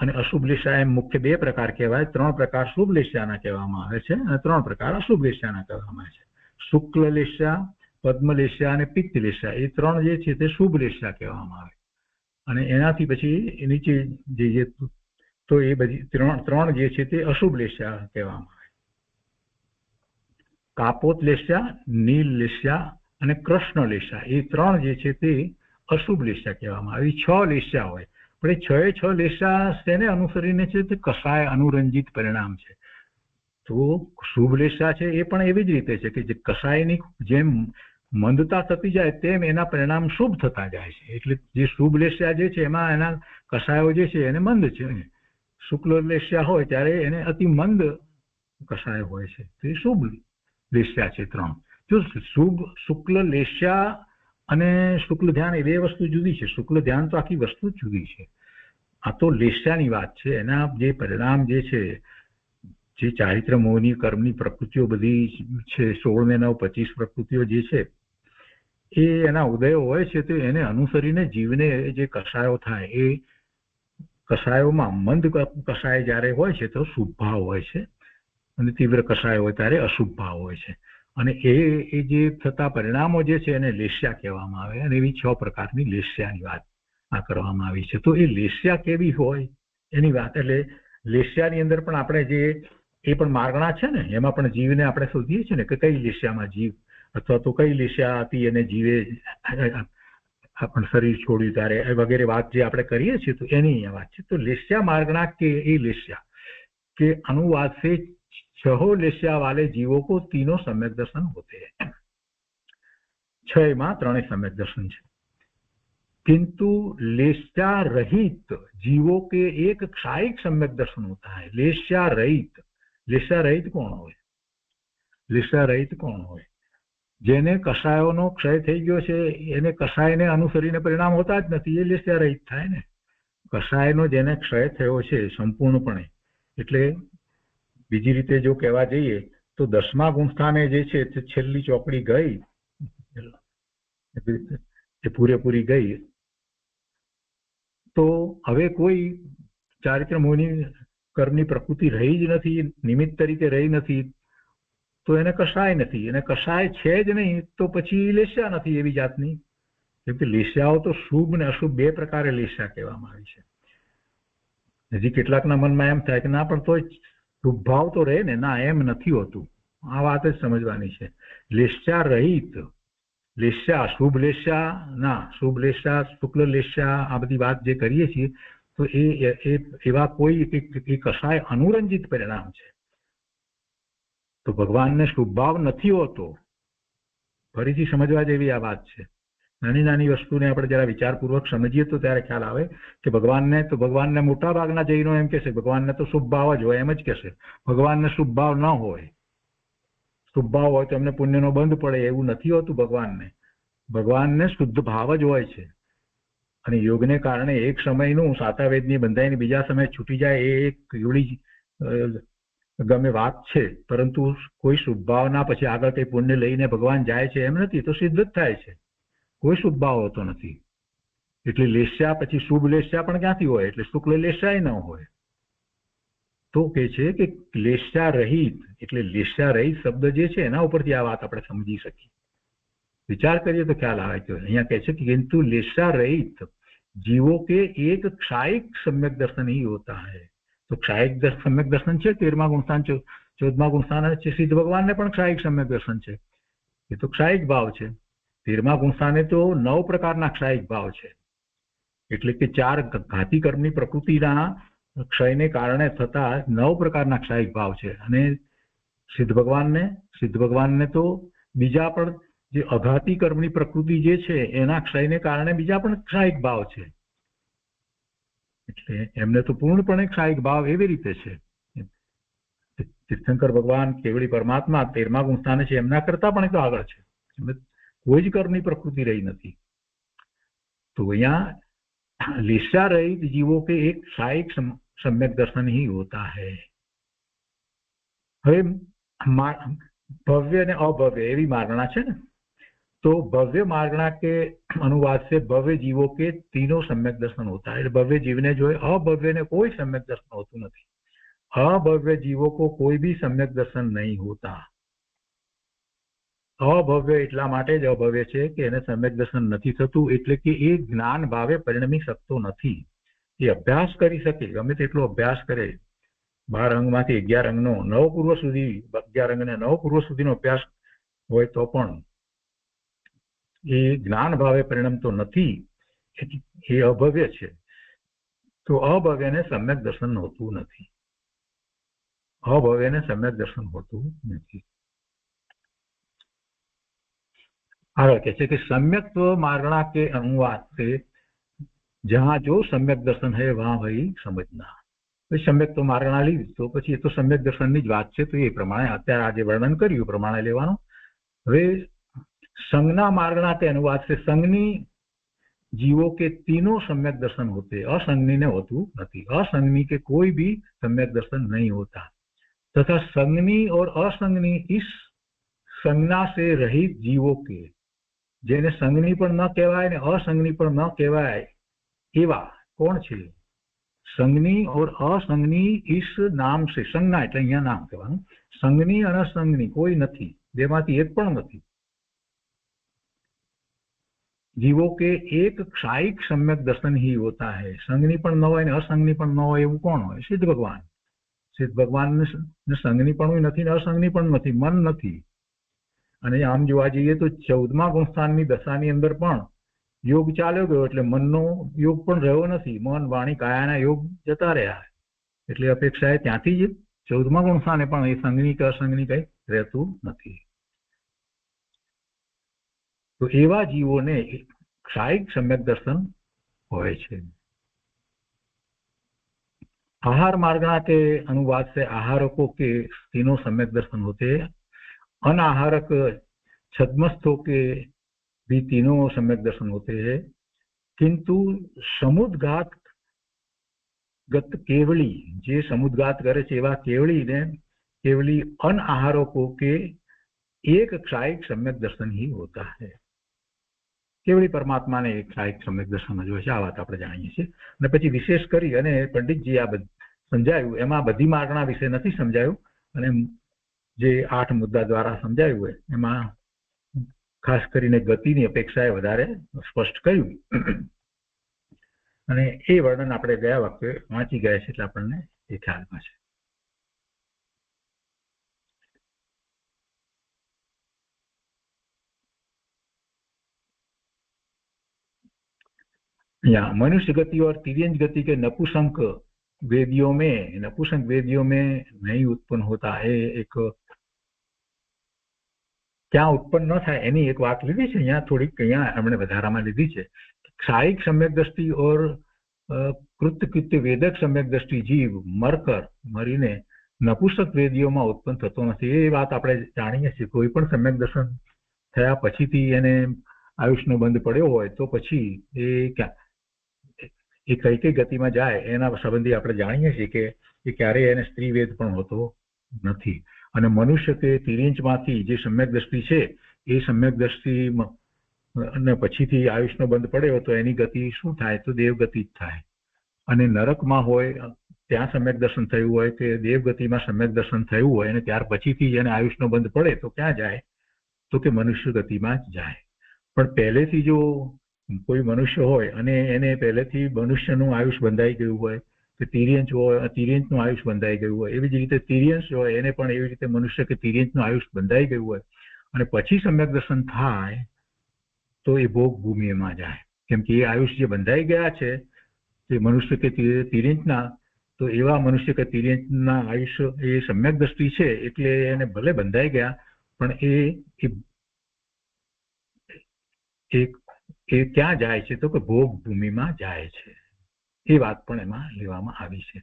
અને અશુભ લેસ્યા એમ મુખ્ય 2 પ્રકાર કહેવાય। 3 પ્રકાર શુભ લેસ્યાના કહેવામાં આવે છે અને 3 પ્રકાર અશુભ લેસ્યાના કહેવામાં આવે છે। શુક્લ લેસ્યા, પદ્મ લેસ્યા અને પિત્ત લેસ્યા એ 3 જે છે તે શુભ લેસ્યા કહેવામાં આવે। અને એનાથી પછી નીચે જે તો એ બધી 3 જે છે તે અશુભ લેસ્યા કહેવામાં આવે। કાપોત લેસ્યા, નીલ લેસ્યા અને કૃષ્ણ લેસ્યા એ 3 જે છે તે અશુભ લેસ્યા કહેવામાં આવે। 6 લેસ્યા હોય પણ એ 6 લેસ્યા શેને અનુસરીને છે તે કષાય અનુરંજિત પરિણામ છે। તો શુભ લેસ્યા છે એ પણ એવી જ રીતે છે કે જે કષાયની જેમ મંદતા થતી જાય તેમ એના પરિણામ શુભ થતા જાય છે। એટલે જે શુભ લેસ્યા જે છે એમાં એના કષાયો જે છે એને મંદ છે। શુક્લ લેસ્યા હોય ત્યારે એને અતિ મંદ કષાય હોય છે તો એ શુભ લેસ્યા છે 3। જો શુભ શુક્લ લેસ્યા અને શુક્લ ધ્યાન એ 2 વસ્તુ જુદી છે। શુક્લ ध्यान तो आखी वस्तु जुदी है। आ तो लेस्यानी बात है। एना जे परिणाम जे छे जे चारित्र मोहनी कर्मनी प्रकृतिओ बधी छे 16 ने 9 25 प्रकृतिओ जे छे ए एना उदय होय छे तो एने अनुसरीने जीवने जे कषायो थाय ए कषायोमां मंद कषाय ज्यारे होय छे तो शुभ भाव होय छे અને तीव्र कषाय होय त्यारे अशुभ भाव होय छे। અને એ જે થતા પરિણામો જે છે એને લેસ્યા કહેવામાં આવે। અને એવી 6 પ્રકારની લેસ્યાની વાત આ કરવામાં આવી છે। તો એ લેસ્યા કેવી હોય એની વાત એટલે લેસ્યાની અંદર પણ આપણે જે એ પણ માર્ગણા છે ને એમાં પણ જીવને આપણે શોધીએ છીએ ને કે કઈ લેસ્યામાં જીવ અથવા તો કઈ લેસ્યા હતી અને જીવે આપણે શરીર છોડ્યું ત્યારે એ વગેરે વાત જે આપણે કરીએ છીએ તો એની અહીંયા વાત છે। તો લેસ્યા માર્ગણા કે એ લેસ્યા કે अनुवाद से 6 लेस्या वाले जीवों को तीनों सम्यक दर्शन होते हैं। 6 में 3 सम्यक दर्शन है, किंतु लेस्या रहित जीवों के एक क्षायिक सम्यक दर्शन होता है। लेस्या रहित कौन हो? लेस्या रहित कौन हो? जेने कषायोनो क्षय थई गयो छे एने कषायने अनुसरीने परिणाम होता ज नथी, ए लेस्या रहित थाय ने। कषायनो जेने क्षय थयो छे संपूर्णपणे એટલે બીજી રીતે જો કહેવા જઈએ તો 10મા ગુણસ્થાને જે છે તે છેલ્લી ચોકડી ગઈ એ પૂરેપૂરી ગઈ તો હવે કોઈ ચારિત્ર મોહની કર્મની પ્રકૃતિ રહી જ નથી, નિમિત્ત તરીકે રહી નથી તો એને કષાય નથી। અને કષાય છે જ નહીં તો પછી લેસ્યા નથી એવી જાતની। કેમ કે લેસ્યાઓ તો શુભ ને અશુભ 2 પ્રકારે લેસ્યા કહેવામાં આવી છે। હજી કેટલાકના મનમાં એમ થાય કે ના પણ તોય શુભ ભાવ તો રહે ને, ના એમ નથી હોતું। આ વાત જ સમજવાની છે। લેસ્યા રહિત લેસ્યા શુભ લેસ્યા ના શુભ લેસ્યા શુક્લ લેસ્યા આ બધી વાત જે કરીએ છીએ તો એ એવા કોઈ કષાય અનુરંજિત પરિણામ છે। તો ભગવાનને શુભ ભાવ નથી હોતો। ફરીથી સમજવા જેવી આ વાત છે। નાની નાની વસ્તુને આપણે જરા વિચારપૂર્વક સમજીએ તો ત્યારે ખ્યાલ આવે કે ભગવાનને મોટા ભાગના જૈનો એમ કહેશે ભગવાનને તો શુભ ભાવ જ હોય, એમ જ કહેશે। ભગવાનને શુભ ભાવ ન હોય, શુભ ભાવ હોય તો એમને પુણ્યનો બંધ પડે એવું નથી હોતું। ભગવાનને શુદ્ધ ભાવ જ હોય છે। અને યોગને કારણે એક સમયનું સાતાવેદની બંધાઈને બીજા સમયે છૂટી જાય એ એક એવડી ગમે વાત છે, પરંતુ કોઈ શુભ ભાવના પછી આગળ કઈ પુણ્ય લઈને ભગવાન જાય છે એમ નથી, તો સિદ્ધ જ થાય છે। કોઈ શુભ ભાવ હોતો નથી। એટલે લેસ્યા પછી શુભ લેસ્યા પણ ક્યાંથી હોય? એટલે શુક્લ લેસ્યાય ન હોય। તો કે છે કે લેસ્યા રહિત એટલે લેસ્યા રહિત શબ્દ જે છે એના ઉપરથી આ વાત આપણે સમજી શકીએ। विचार करिए तो ख्याल आए। तो अँ कहे किंतु लेस्या रहित जीवों के एक क्षायिक सम्यक दर्शन ही होता है। तो क्षायिक सम्यक दर्शन है 13मा गुणस्थान 14मा गुणस्थान सिद्ध भगवान ने पण क्षायिक सम्यक दर्शन है। ये तो क्षायिक भाव है। 13मा गुणस्थाने तो 9 प्रकारना क्षायिक भाव है। એટલે કે 4 ઘાતી કર્મની પ્રકૃતિના ક્ષયને કારણે થતા 9 પ્રકારના ક્ષાયિક ભાવ છે. અને સિદ્ધ ભગવાનને તો બીજા પણ જે અઘાતી કર્મની પ્રકૃતિ જે છે એના ક્ષયને કારણે બીજા પણ ક્ષાયિક ભાવ છે. એટલે એમને તો પૂર્ણપણે ક્ષાયિક ભાવ એવી રીતે છે. તીર્થંકર ભગવાન કેવળી પરમાત્મા 13મા ગુણ સ્થાને છે, એમના કરતા પણ તો આગળ છે. કોઈ જ કર્મની પ્રકૃતિ રહી નથી. તો અહીંયા लिस्सा रहित जीवों के एक क्षायिक सम्यक दर्शन ही होता है. હવે भव्य અને अभव्य એવી મારણા છે ને, तो भव्य मार्गणा के अनुवाद से भव्य जीवों के तीनों सम्यक दर्शन होता है. भव्य जीव ने जो है अभव्य ने कोई सम्यक दर्शन होતું નથી. अभव्य जीवों को कोई भी सम्यक दर्शन नहीं होता. અભવ્ય એટલા માટે જ અભવ્ય છે કે એને સમ્યક દર્શન નથી થતું, એટલે કે એ જ્ઞાન ભાવે પરિણમી શકતો નથી. એ અભ્યાસ કરી શકે, ગમે તેટલો અભ્યાસ કરે, 12 અંગમાંથી 11 અંગનો 9 પૂર્વ સુધી 11 અંગને 9 પૂર્વ સુધીનો અભ્યાસ હોય તો પણ એ જ્ઞાન ભાવે પરિણમતો નથી. એ અભવ્ય છે. તો અભવ્યને સમ્યક દર્શન હોતું નથી. અભવ્યને સમ્યક દર્શન હોતું નથી. आगे कहते कि सम्यक्त्व मार्गणा के अनुवाद से जहां जो सम्यक दर्शन है वहां वही समझना. सम्यक्त्व मार्गणा ली तो પછી એ તો सम्यक दर्शन ની જ વાત છે, તો એ પ્રમાણે અત્યારે આજે વર્ણન કર્યું પ્રમાણે લેવાનું. હવે संज्ञा मार्गणा के अनुवाद से संज्ञी जीवों के तीनों सम्यक दर्शन होते, असंज्ञी ने होतु नहीं. असंज्ञी के कोई भी सम्यक दर्शन नहीं होता, तथा संज्ञी और असंज्ञी इस संज्ञा से रहित जीवों के, જેને સંજ્ઞી પણ ન કહેવાય ને અસંજ્ઞી પણ ન કહેવાય એવા કોણ છે? સંજ્ઞી और असंज्ञी इस नाम से, संज्ञा એટલે અહીંયા નામ કહેવાનું, સંજ્ઞી અને અસંજ્ઞી કોઈ નથી, બેમાંથી એક પણ નથી. जीवों के एक क्षायिक सम्यक दर्शन ही होता है. संज्ञी પણ ન હોય ને અસંજ્ઞી પણ ન હોય એવું કોણ હોય? સિદ્ધ ભગવાન. સિદ્ધ ભગવાનને સંજ્ઞી પણ નથી ને અસંજ્ઞી પણ નથી, મન નથી. અને આમ જોવા જઈએ તો 14મા ગુણસ્થાનની દશાની અંદર પણ યોગ ચાલ્યો ગયો, એટલે મનનો યોગ પણ રહ્યો નથી. મન વાણી કાયાના યોગ જતા રહ્યા, એટલે અપેક્ષાએ ત્યાંથી જ 14મા ગુણસ્થાને પણ એ સંજ્ઞી કે અસંજ્ઞી કઈ રહેતું નથી. તો એવા જીવોને क्षायिक सम्यक दर्शन હોય છે. आहार मार्गणा के अनुवाद से आहारकों के तीनों सम्यक दर्शन होते हैं. अनाहारक छद्मस्थों के भी तीनों सम्यक दर्शन होते हैं, किंतु समुद्घात गत केवली, जे समुद्घात करे છે એવા केवली ने केवली अनाहारकों के एक क्षायिक सम्यक दर्शन ही होता है. केवली परमात्मा ने एक क्षायिक सम्यक दर्शन जो है आ बात આપણે જાણીએ છીએ. અને પછી વિશેષ કરી અને પંડિતજી આ સમજાયું, એમાં બધી માર્ગણા વિશે નથી સમજાયું, અને જે 8 મુદ્દા દ્વારા સમજાયું હોય એમાં ખાસ કરીને ગતિની અપેક્ષાએ વધારે સ્પષ્ટ કર્યું. અને એ વર્ણન આપણે ગયા વખતે વાંચી ગયા છે, એટલે આપણને એ ખ્યાલમાં છે. या मनुष्य गति और तिर्यंज गति के नपुंसक वेदियों में नहीं उत्पन्न होता है. एक क्या उत्पन्न न થાય એની એક વાત લીધી છે અહીંયા, થોડીક અહીંયા हमने વધારામાં લીધી છે. क्षायिक सम्यक दृष्टि और कृत्य वेदक सम्यक दृष्टि जीव મરીને નપુંસક વેદીઓમાં ઉત્પન્ન થતો નથી. એ વાત આપણે જાણીએ છીએ. કોઈ પણ सम्यक દર્શન થયા પછીથી એને આયુષનો બંધ પડ્યો હોય તો પછી એ કઈ કઈ ગતિમાં જાય એના સંબંધી આપણે જાણીએ છીએ કે એ ક્યારેય એને સ્ત્રીવેદ પણ હોતો નથી. અને મનુષ્ય કે તિર્યંચમાંથી જે સમ્યક દ્રષ્ટિ છે એ સમ્યક દ્રષ્ટિ અને પછીથી આયુષનો બંધ પડ્યો તો એની ગતિ શું થાય? તો દેવગતિ જ થાય. અને નરકમાં હોય ત્યાં સમ્યક દર્શન થયું હોય કે દેવગતિમાં સમ્યક દર્શન થયું હોય અને ત્યાર પછીથી એને આયુષનો બંધ પડે તો ક્યાં જાય? તો કે મનુષ્ય ગતિમાં જ જાય. પણ પહેલેથી જો કોઈ મનુષ્ય હોય અને એને પહેલેથી મનુષ્યનું આયુષ બંધાઈ ગયું હોય કે તિર્યંચ હોય, તિર્યંચનું આયુષ બંધાઈ ગયું હોય, એવી જ રીતે તિર્યંચ હોય એને પણ એવી રીતે મનુષ્ય કે તિર્યંચનું આયુષ બંધાઈ ગયું હોય અને પછી સમ્યક દર્શન થાય તો એ ભોગ ભૂમિમાં જાય. કેમ કે એ આયુષ્ય જે બંધાઈ ગયા છે તે મનુષ્ય કે તિર્યંચના, તો એવા મનુષ્ય કે તિર્યંચના આયુષ્ય એ સમ્યક દ્રષ્ટિ છે એટલે એને ભલે બંધાઈ ગયા, પણ એ ક્યાં જાય છે તો કે ભોગ ભૂમિમાં જાય છે. એ વાત પણ એમાં લેવામાં આવી છે.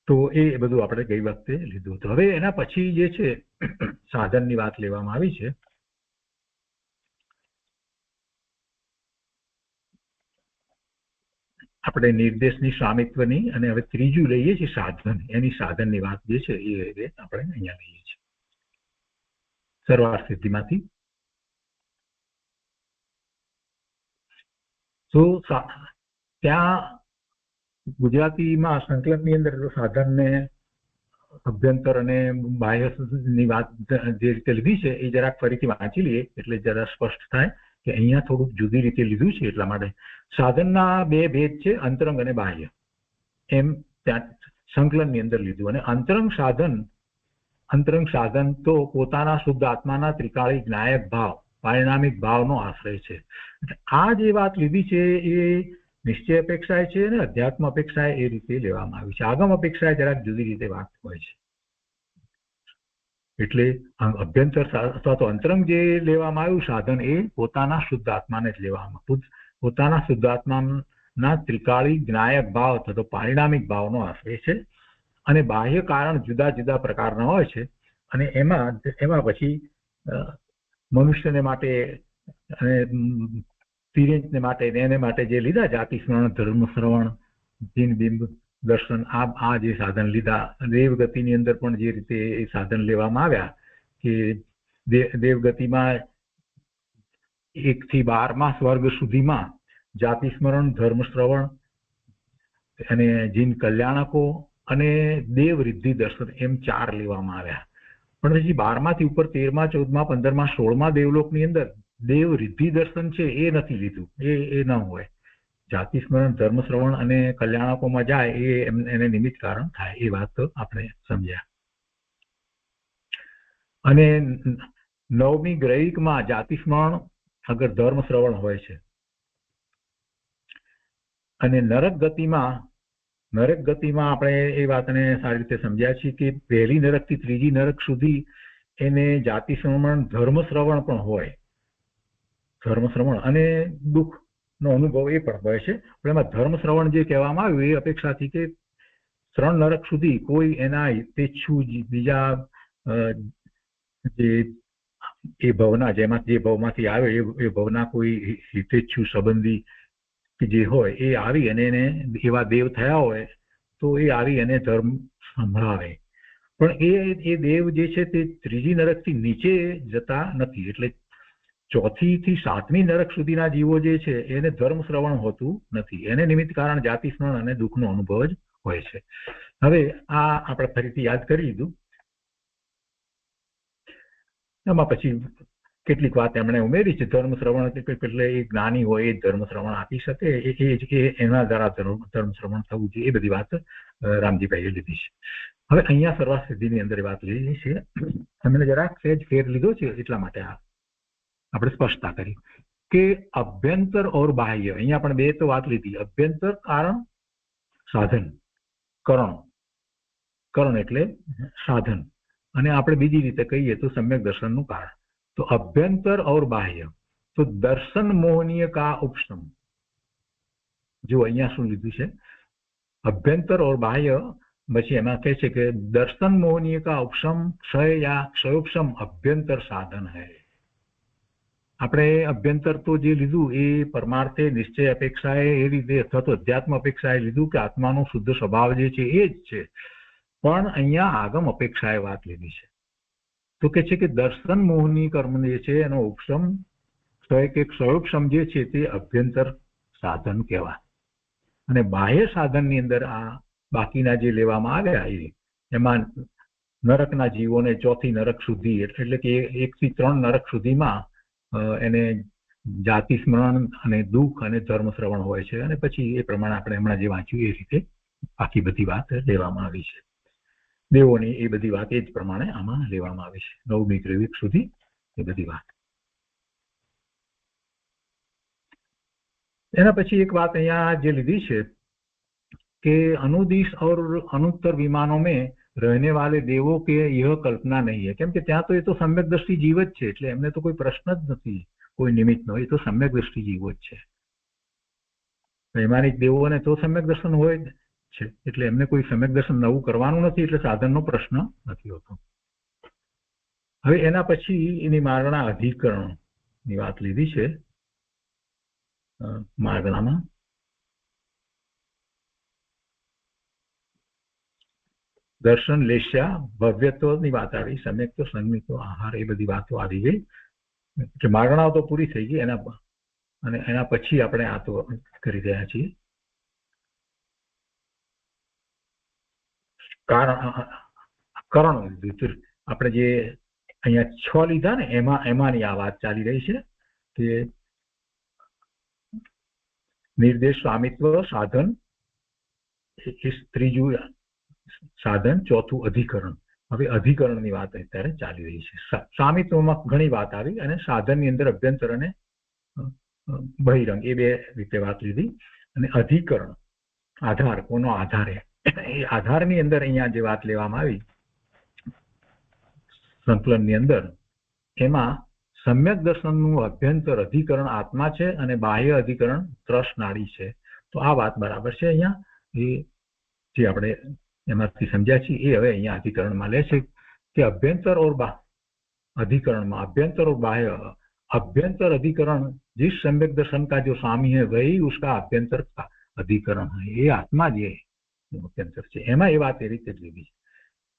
તો એ બધું આપણે ગઈ વખતે લીધું હતું. હવે એના પછી જે છે સાધનની વાત લેવામાં આવી છે. આપણે નિર્દેશની સ્વામિત્વની અને હવે ત્રીજું લઈએ છીએ સાધન, એની સાધનની વાત જે છે એ આપણે અહીંયા લઈએ છીએ સર્વાર્થ સિદ્ધિમાંથી. તો ત્યાં ગુજરાતીમાં સંકલનની અંદર સાધનને અભ્યંતર અને બાહ્યની વાત જે રીતે લીધી છે એ જરાક ફરીથી વાંચી લઈએ એટલે જરા સ્પષ્ટ થાય કે અહીંયા થોડુંક જુદી રીતે લીધું છે. એટલા માટે સાધનના બે ભેદ છે, અંતરંગ અને બાહ્ય, એમ ત્યાં સંકલનની અંદર લીધું. અને અંતરંગ સાધન તો પોતાના શુદ્ધ આત્માના ત્રિકાળી જ્ઞાયક ભાવ, પારિણામિક ભાવનો આશ્રય છે. આ જે વાત લીધી છે એ નિશ્ચય અપેક્ષાએ છે અને અધ્યાત્મ અપેક્ષાએ એ રીતે લેવામાં આવી છે. આગમ અપેક્ષાએ જરાક જુદી રીતે વાત હોય છે. એટલે અભ્યંતર અથવા તો અંતરંગ જે લેવામાં આવ્યું સાધન એ પોતાના શુદ્ધ આત્માને જ લેવામાં, પોતાના શુદ્ધ આત્માના ત્રિકાળી જ્ઞાયક ભાવ અથવા તો પારિણામિક ભાવનો આશ્રય છે. અને બાહ્ય કારણ જુદા જુદા પ્રકારના હોય છે. અને એમાં પછી મનુષ્યને માટે અને તિર્યંચને માટે એને માટે જે લીધા જાતિ સ્મરણ, ધર્મ શ્રવણ, જીન બિંબ દર્શન, આ જે સાધન લીધા. દેવગતિની અંદર પણ જે રીતે એ સાધન લેવામાં આવ્યા કે દેવગતિમાં 1 થી 12મા સ્વર્ગ સુધીમાં જાતિ સ્મરણ, ધર્મ શ્રવણ અને જીન કલ્યાણકો અને દેવ રિદ્ધિ દર્શન એમ 4 લેવામાં આવ્યા. પણ પછી 12માંથી ઉપર 13મા, 14મા, 15મા, 16મા દેવલોકની અંદર દેવ રિદ્ધિ દર્શન છે એ નથી લીધું. એ ન હોય. જાતિ સ્મરણ, ધર્મ શ્રવણ અને કલ્યાણકોમાં જાય એને નિમિત્ત કારણ થાય. એ વાત આપણે સમજ્યા. અને 9મી ગ્રહિકમાં જાતિ સ્મરણ અગર ધર્મ શ્રવણ હોય છે. અને નરક ગતિમાં આપણે એ વાતને સારી રીતે સમજ્યા છીએ કે પહેલી નરકથી ત્રીજી નરક સુધી એને જાતિ શ્રવણ, ધર્મ શ્રવણ પણ હોય. ધર્મ શ્રવણ અને દુઃખનો અનુભવ એ પણ હોય છે. પણ એમાં ધર્મ શ્રવણ જે કહેવામાં આવ્યું એ અપેક્ષાથી કે 3 નરક સુધી કોઈ એના હિતેચ્છુ બીજા જે ભવના જે ભવમાંથી આવે એ ભવના કોઈ હિતેચ્છુ સંબંધી કે જે હોય એ આવી અને એને એવા દેવ થયા હોય તો એ આવી અને ધર્મ સંભળાવે. પણ એ દેવ જે છે તે ત્રીજી નરકથી નીચે જતા નથી. એટલે 4થી થી 7મી નરક સુધીના જીવો જે છે એને ધર્મ શ્રવણ હોતું નથી. એને નિમિત્ત કારણ જાતિ સ્મરણ અને દુઃખનો અનુભવ જ હોય છે. હવે આ આપણે ફરીથી યાદ કરી લીધું. એમાં પછી કેટલીક વાત એમણે ઉમેરી છે. ધર્મ શ્રવણ એટલે એ જ્ઞાની હોય એ ધર્મ શ્રવણ આપી શકે, એના દ્વારા ધર્મ શ્રવણ થવું જોઈએ. એ બધી વાત રામજીભાઈએ લીધી છે. હવે અહીંયા સર્વાર્થ સિદ્ધિની અંદર વાત લીધી છે. એમણે જરાક સહેજ ફેર લીધો છે એટલા માટે આપણે સ્પષ્ટતા કરી કે અભ્યંતર ઓર બાહ્ય. અહીંયા પણ 2 તો વાત લીધી. અભ્યંતર કારણ, સાધન, કરણ એટલે સાધન, અને આપણે બીજી રીતે કહીએ તો સમ્યક દર્શનનું કારણ. તો અભ્યંતર और बाह्य, तो दर्शन मोहनीय का उपशम. જો અહીંયા શું લીધું છે અભ્યંતર और बाह्य, પછી એમાં કહે છે કે દર્શન મોહનીય કા ઉપશમ ક્ષય યા ક્ષયોપશમ અભ્યંતર સાધન હૈ. આપણે અભ્યંતર તો જે લીધું એ પરમાર્થે નિશ્ચય અપેક્ષાએ એ રીતે અથવા તો અધ્યાત્મ અપેક્ષાએ લીધું કે આત્માનો શુદ્ધ સ્વભાવ જે છે એ જ છે. પણ અહીંયા આગમ અપેક્ષાએ વાત લીધી છે. તો કે છે કે દર્શન મોહની કર્મ જે છે એનો ઉપશમ કે ક્ષયોપશમ જે છે તે અભ્યંતર સાધન કહેવાય. અને બાહ્ય સાધનની અંદર આ બાકીના જે લેવામાં આવ્યા એમાં નરકના જીવોને 4થી નરક સુધી એટલે કે 1 થી 3 નરક સુધીમાં એને જાતિ સ્મરણ અને દુઃખ અને ધર્મ શ્રવણ હોય છે. અને પછી એ પ્રમાણે આપણે હમણાં જે વાંચ્યું એ રીતે બાકી બધી વાત લેવામાં આવી છે. દેવોની એ બધી વાત એ જ પ્રમાણે આમાં લેવામાં આવી છે. 9મી ગ્રહિક સુધી એ બધી વાત. એના પછી એક વાત અહીંયા જે લીધી છે कि अनुदिश और अनुत्तर विमानों में रहने वाले देवों के यह कल्पना नहीं है, केम के ત્યાં તો એ તો સમ્યક દ્રષ્ટિ જીવ જ છે, એટલે એમને તો કોઈ પ્રશ્ન જ નથી કોઈ નિમિત્તનો, એ તો સમ્યક દ્રષ્ટિ જીવો જ છે. વૈમાનિક દેવોને તો સમ્યક દર્શન હોય જ છે, એટલે એમને કોઈ સમ્યક દર્શન નવું કરવાનું નથી, એટલે સાધનનો પ્રશ્ન નથી હોતો. હવે એના પછી એની માગણા અધિકરણની વાત લીધી છે માગણામાં. દર્શન લેશ્યા ભવ્યત્વની વાત આવી, સમ્યક્તો સંમિતો આહાર એ બધી વાતો આવી ગઈ, એટલે માગણાઓ તો પૂરી થઈ ગઈ. એના પછી આપણે આ તો કરી રહ્યા છીએ. કરણ આપણે જે અહીંયા 6 લીધા ને એમાંની આ વાત ચાલી રહી છે કે નિર્દેશ સ્વામિત્વ સાધન ત્રીજું સાધન, ચોથું અધિકરણ. હવે અધિકરણની વાત અત્યારે ચાલી રહી છે. સ્વામિત્વમાં ઘણી વાત આવી અને સાધનની અંદર અભ્યંતર અને બહિરંગ એ બે રીતે વાત લીધી. અને અધિકરણ આધાર, કોનો આધાર, એ આધારની અંદર અહીંયા જે વાત લેવામાં આવી સંકલનની અંદર, એમાં સમ્યક દર્શનનું અભ્યંતર અધિકરણ આત્મા છે અને બાહ્ય અધિકરણ ત્રસ નાડી છે. તો આ વાત બરાબર છે. અહીંયા એ જે આપણે એમાંથી સમજ્યા છીએ એ હવે અહીંયા અધિકરણમાં લે છે कि अभ्यंतर और अधिकरण में अभ्यंतर और बाह्य, अभ्यंतर अधिकरण जिस सम्यक दर्शन का जो स्वामी है वही उसका अभ्यंतर का अधिकरण है, ये आत्मा जी अभ्यंतर है. एमा ये बात ए रीते लीधी है.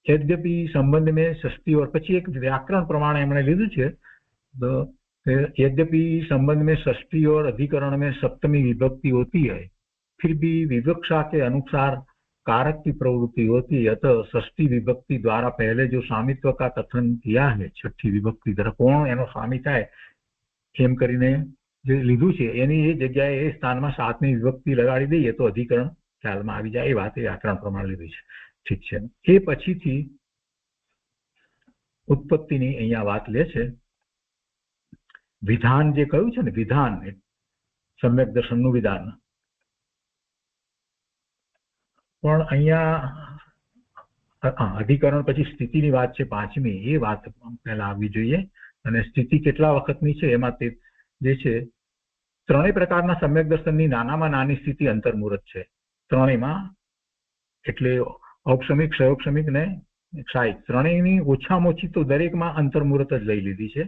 यद्यपि संबंध में षष्ठी और पछी एक व्याकरण प्रमाण एमणे लीधुं छे, तो यद्यपि संबंध में षष्ठी और अधिकरण में सप्तमी विभक्ति होती है, फिर भी विवक्षा के अनुसार कारक की प्रवृत्ति होती है. अतः षष्ठी विभक्ति द्वारा पहले जो स्वामित्व का कथन किया है, छठी विभक्ति द्वारा कोण एनो स्वामी थाय एम करीने जे लीधुं छे एनी ए जग्याए ए स्थानमा सातमी विभक्ति लगाड़ी दઈએ तो अधिकरण ख्यालमां आवी जाय. ए वाते व्याकरण प्रमाण लीधुं छे. ठीक छे. ए पछीथी उत्पत्तिनी अहींया वात ले छे. विधान जे कह्युं छे ने, विधान सम्यक दर्शननुं विधान, પણ અહીંયા અધિકરણ પછી સ્થિતિની વાત છે પાંચમી, એ વાત પહેલા આવવી જોઈએ. અને સ્થિતિ કેટલા વખતની છે એમાં તે જે છે ત્રણેય પ્રકારના સમ્યક દર્શનની નાનામાં નાની સ્થિતિ અંતર્મુહૂર્ત છે ત્રણેયમાં. એટલે ઔપસમિક, ક્ષયોપસમિક ને ક્ષાયિક, ત્રણેયની ઓછામાં ઓછી તો દરેકમાં અંતર્મુહૂર્ત જ લઈ લીધી છે.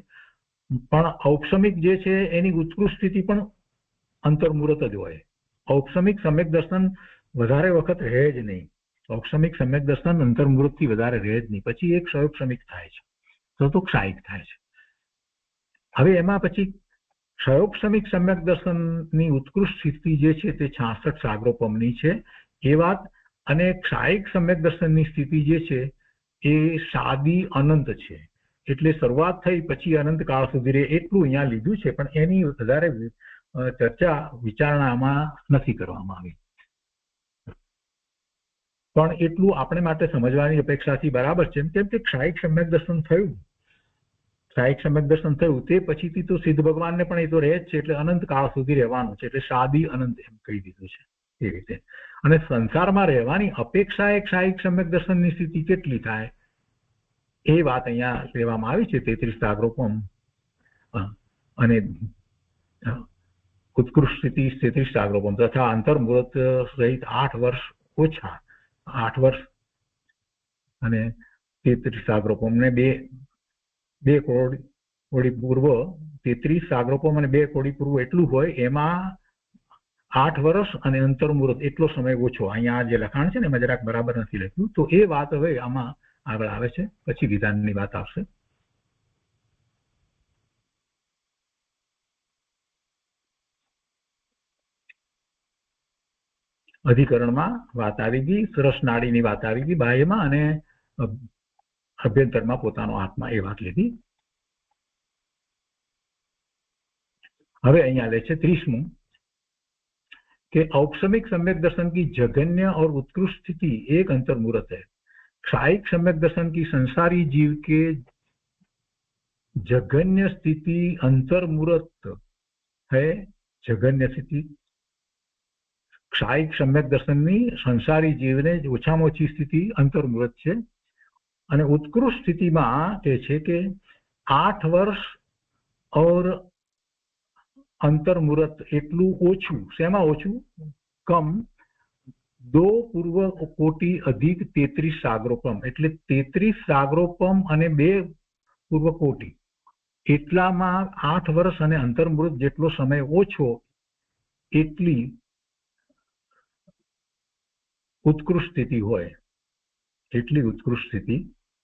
પણ ઔપસમિક જે છે એની ઉત્કૃષ્ટ સ્થિતિ પણ અંતર્મુહૂર્ત જ હોય. ઔપસમિક સમ્યક દર્શન વધારે વખત રહે જ નહીં. ઔપસમિક સમ્યક દર્શન અંતર્મુહૂર્તથી વધારે રહે જ નહીં. પછી એક ક્ષયોપસમિક થાય છે, તો ક્ષાયિક થાય છે. હવે એમાં પછી ક્ષયોપસમિક સમ્યક દર્શનની ઉત્કૃષ્ટ સ્થિતિ જે છે તે 66 સાગરોપમની છે એ વાત. અને ક્ષાયિક સમ્યક દર્શનની સ્થિતિ જે છે એ સાદી અનંત છે. એટલે શરૂઆત થઈ પછી અનંત કાળ સુધી રહે એટલું અહીંયા લીધું છે, પણ એની વધારે ચર્ચા વિચારણામાં નથી કરવામાં આવી. પણ એટલું આપણે માટે સમજવાની અપેક્ષાથી બરાબર છે. કેમ કે ક્ષાયિક સમ્યક દર્શન થયું, ક્ષાયિક સમ્યક દર્શન થયું તે પછીથી તો સિદ્ધ ભગવાનને પણ એ તો રહે જ છે, એટલે અનંત કાળ સુધી રહેવાનું છે. એટલે સાદી અનંત એમ કહી દીધું છે એ રીતે. અને સંસારમાં રહેવાની અપેક્ષા એ ક્ષાયિક સમ્યક દર્શનની સ્થિતિ કેટલી થાય એ વાત અહીંયા લેવામાં આવી છે. 33 સાગરોપમ અને ઉત્કૃષ્ટ સ્થિતિ 33 સાગરોપમ તથા અંતર્મુહૂર્ત સહિત 8 વર્ષ ઓછા, 8 વર્ષ અને 33 સાગરોપમ ને 2 કોડી પૂર્વ 33 સાગરોપમ અને 2 કોડી પૂર્વ એટલું હોય, એમાં 8 વર્ષ અને અંતર્મુહૂર્ત એટલો સમય ઓછો. અહીંયા જે લખાણ છે ને એમાં જરાક બરાબર નથી લખ્યું, તો એ વાત હવે આમાં આગળ આવે છે. પછી વિધાનની વાત આવશે. અધિકરણમાં વાત આવી ગઈ, સરસ નાડીની વાત આવી ગઈ બાહ્યમાં, અને અભ્યંતરમાં પોતાનો આત્મા એ વાત લીધી. હવે અહીંયા લે છે 30મું कि औपसमिक सम्यक दर्शन की जघन्य और उत्कृष्ट स्थिति एक अंतर्मूर्त है. क्षायिक सम्यक दर्शन की संसारी जीव के जघन्य स्थिति अंतर्मूर्त है. जघन्य स्थिति क्षायिक सम्यक दर्शननी संसारी जीवने ओछाમાં ઓછી સ્થિતિ અંતર્મુહૂર્ત છે અને ઉત્કૃષ્ટ સ્થિતિમાં તે છે કે 8 વર્ષ और अंतर्मुहूर्त એટલું ઓછું, શેમાં ઓછું? કમ 2 પૂર્વ કોટી અધિક 33 સાગરોપમ, એટલે 33 સાગરોપમ અને 2 પૂર્વ કોટી એટલામાં 8 વર્ષ અને અંતર્મુહૂર્ત જેટલો સમય ઓછો એટલી ઉત્કૃષ્ટ સ્થિતિ હોય, એટલી ઉત્કૃષ્ટ સ્થિતિ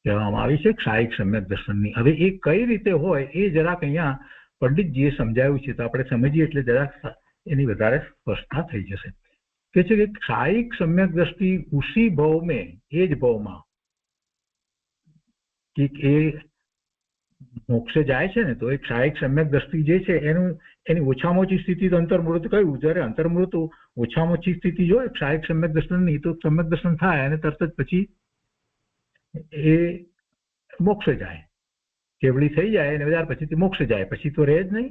કહેવામાં આવી છે क्षायिक सम्यक दर्शनની। હવે એ કઈ રીતે હોય એ જરાક અહીંયા પંડિતજીએ સમજાવ્યું છે, તો આપણે સમજીએ એટલે જરાક એની વધારે સ્પષ્ટતા થઈ જશે। કે છે કે क्षायिक सम्यक दृष्टि उसी भाव में, એ જ ભાવમાં કે એ મોક્ષે જાય છે ને, તો એ क्षायिक सम्यक दृष्टि જે છે એની ઓછામાં ઓછી સ્થિતિ તો અંતર્મુહૂર્ત કહ્યું, જ્યારે અંતર્મુહૂર્ત ઓછામાં ઓછી સ્થિતિ જો क्षायिक सम्यक दर्शनની, તો सम्यक दर्शन થાય અને તરત જ પછી એ મોક્ષે જાય, કેવળી થઈ જાય અને ત્યાર પછી મોક્ષે જાય, પછી તો રહે જ નહીં,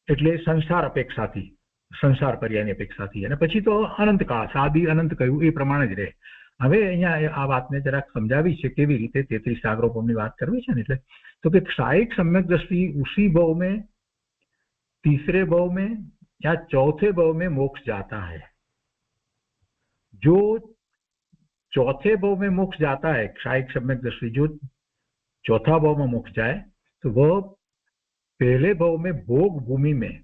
એટલે સંસાર અપેક્ષાથી, સંસાર પર્યાયની અપેક્ષાથી, અને પછી તો અનંતકાળ, સાદી અનંત કહ્યું એ પ્રમાણે જ રહે। હવે અહીંયા આ વાતને જરાક સમજાવી છે કેવી રીતે 33 સાગરોપમની વાત કરવી છે ને, એટલે તો કે क्षायिक सम्यक दृष्टि उसी भाव में, तीसरे भाव में या चौथे भाव में मोक्ष जाता है। जो चौथे भाव में मोक्ष जाता है, क्षायिक सम्यक दृष्टि जो चौथा भाव में मोक्ष जाए, तो वह पहले भाव में भोग भूमि में,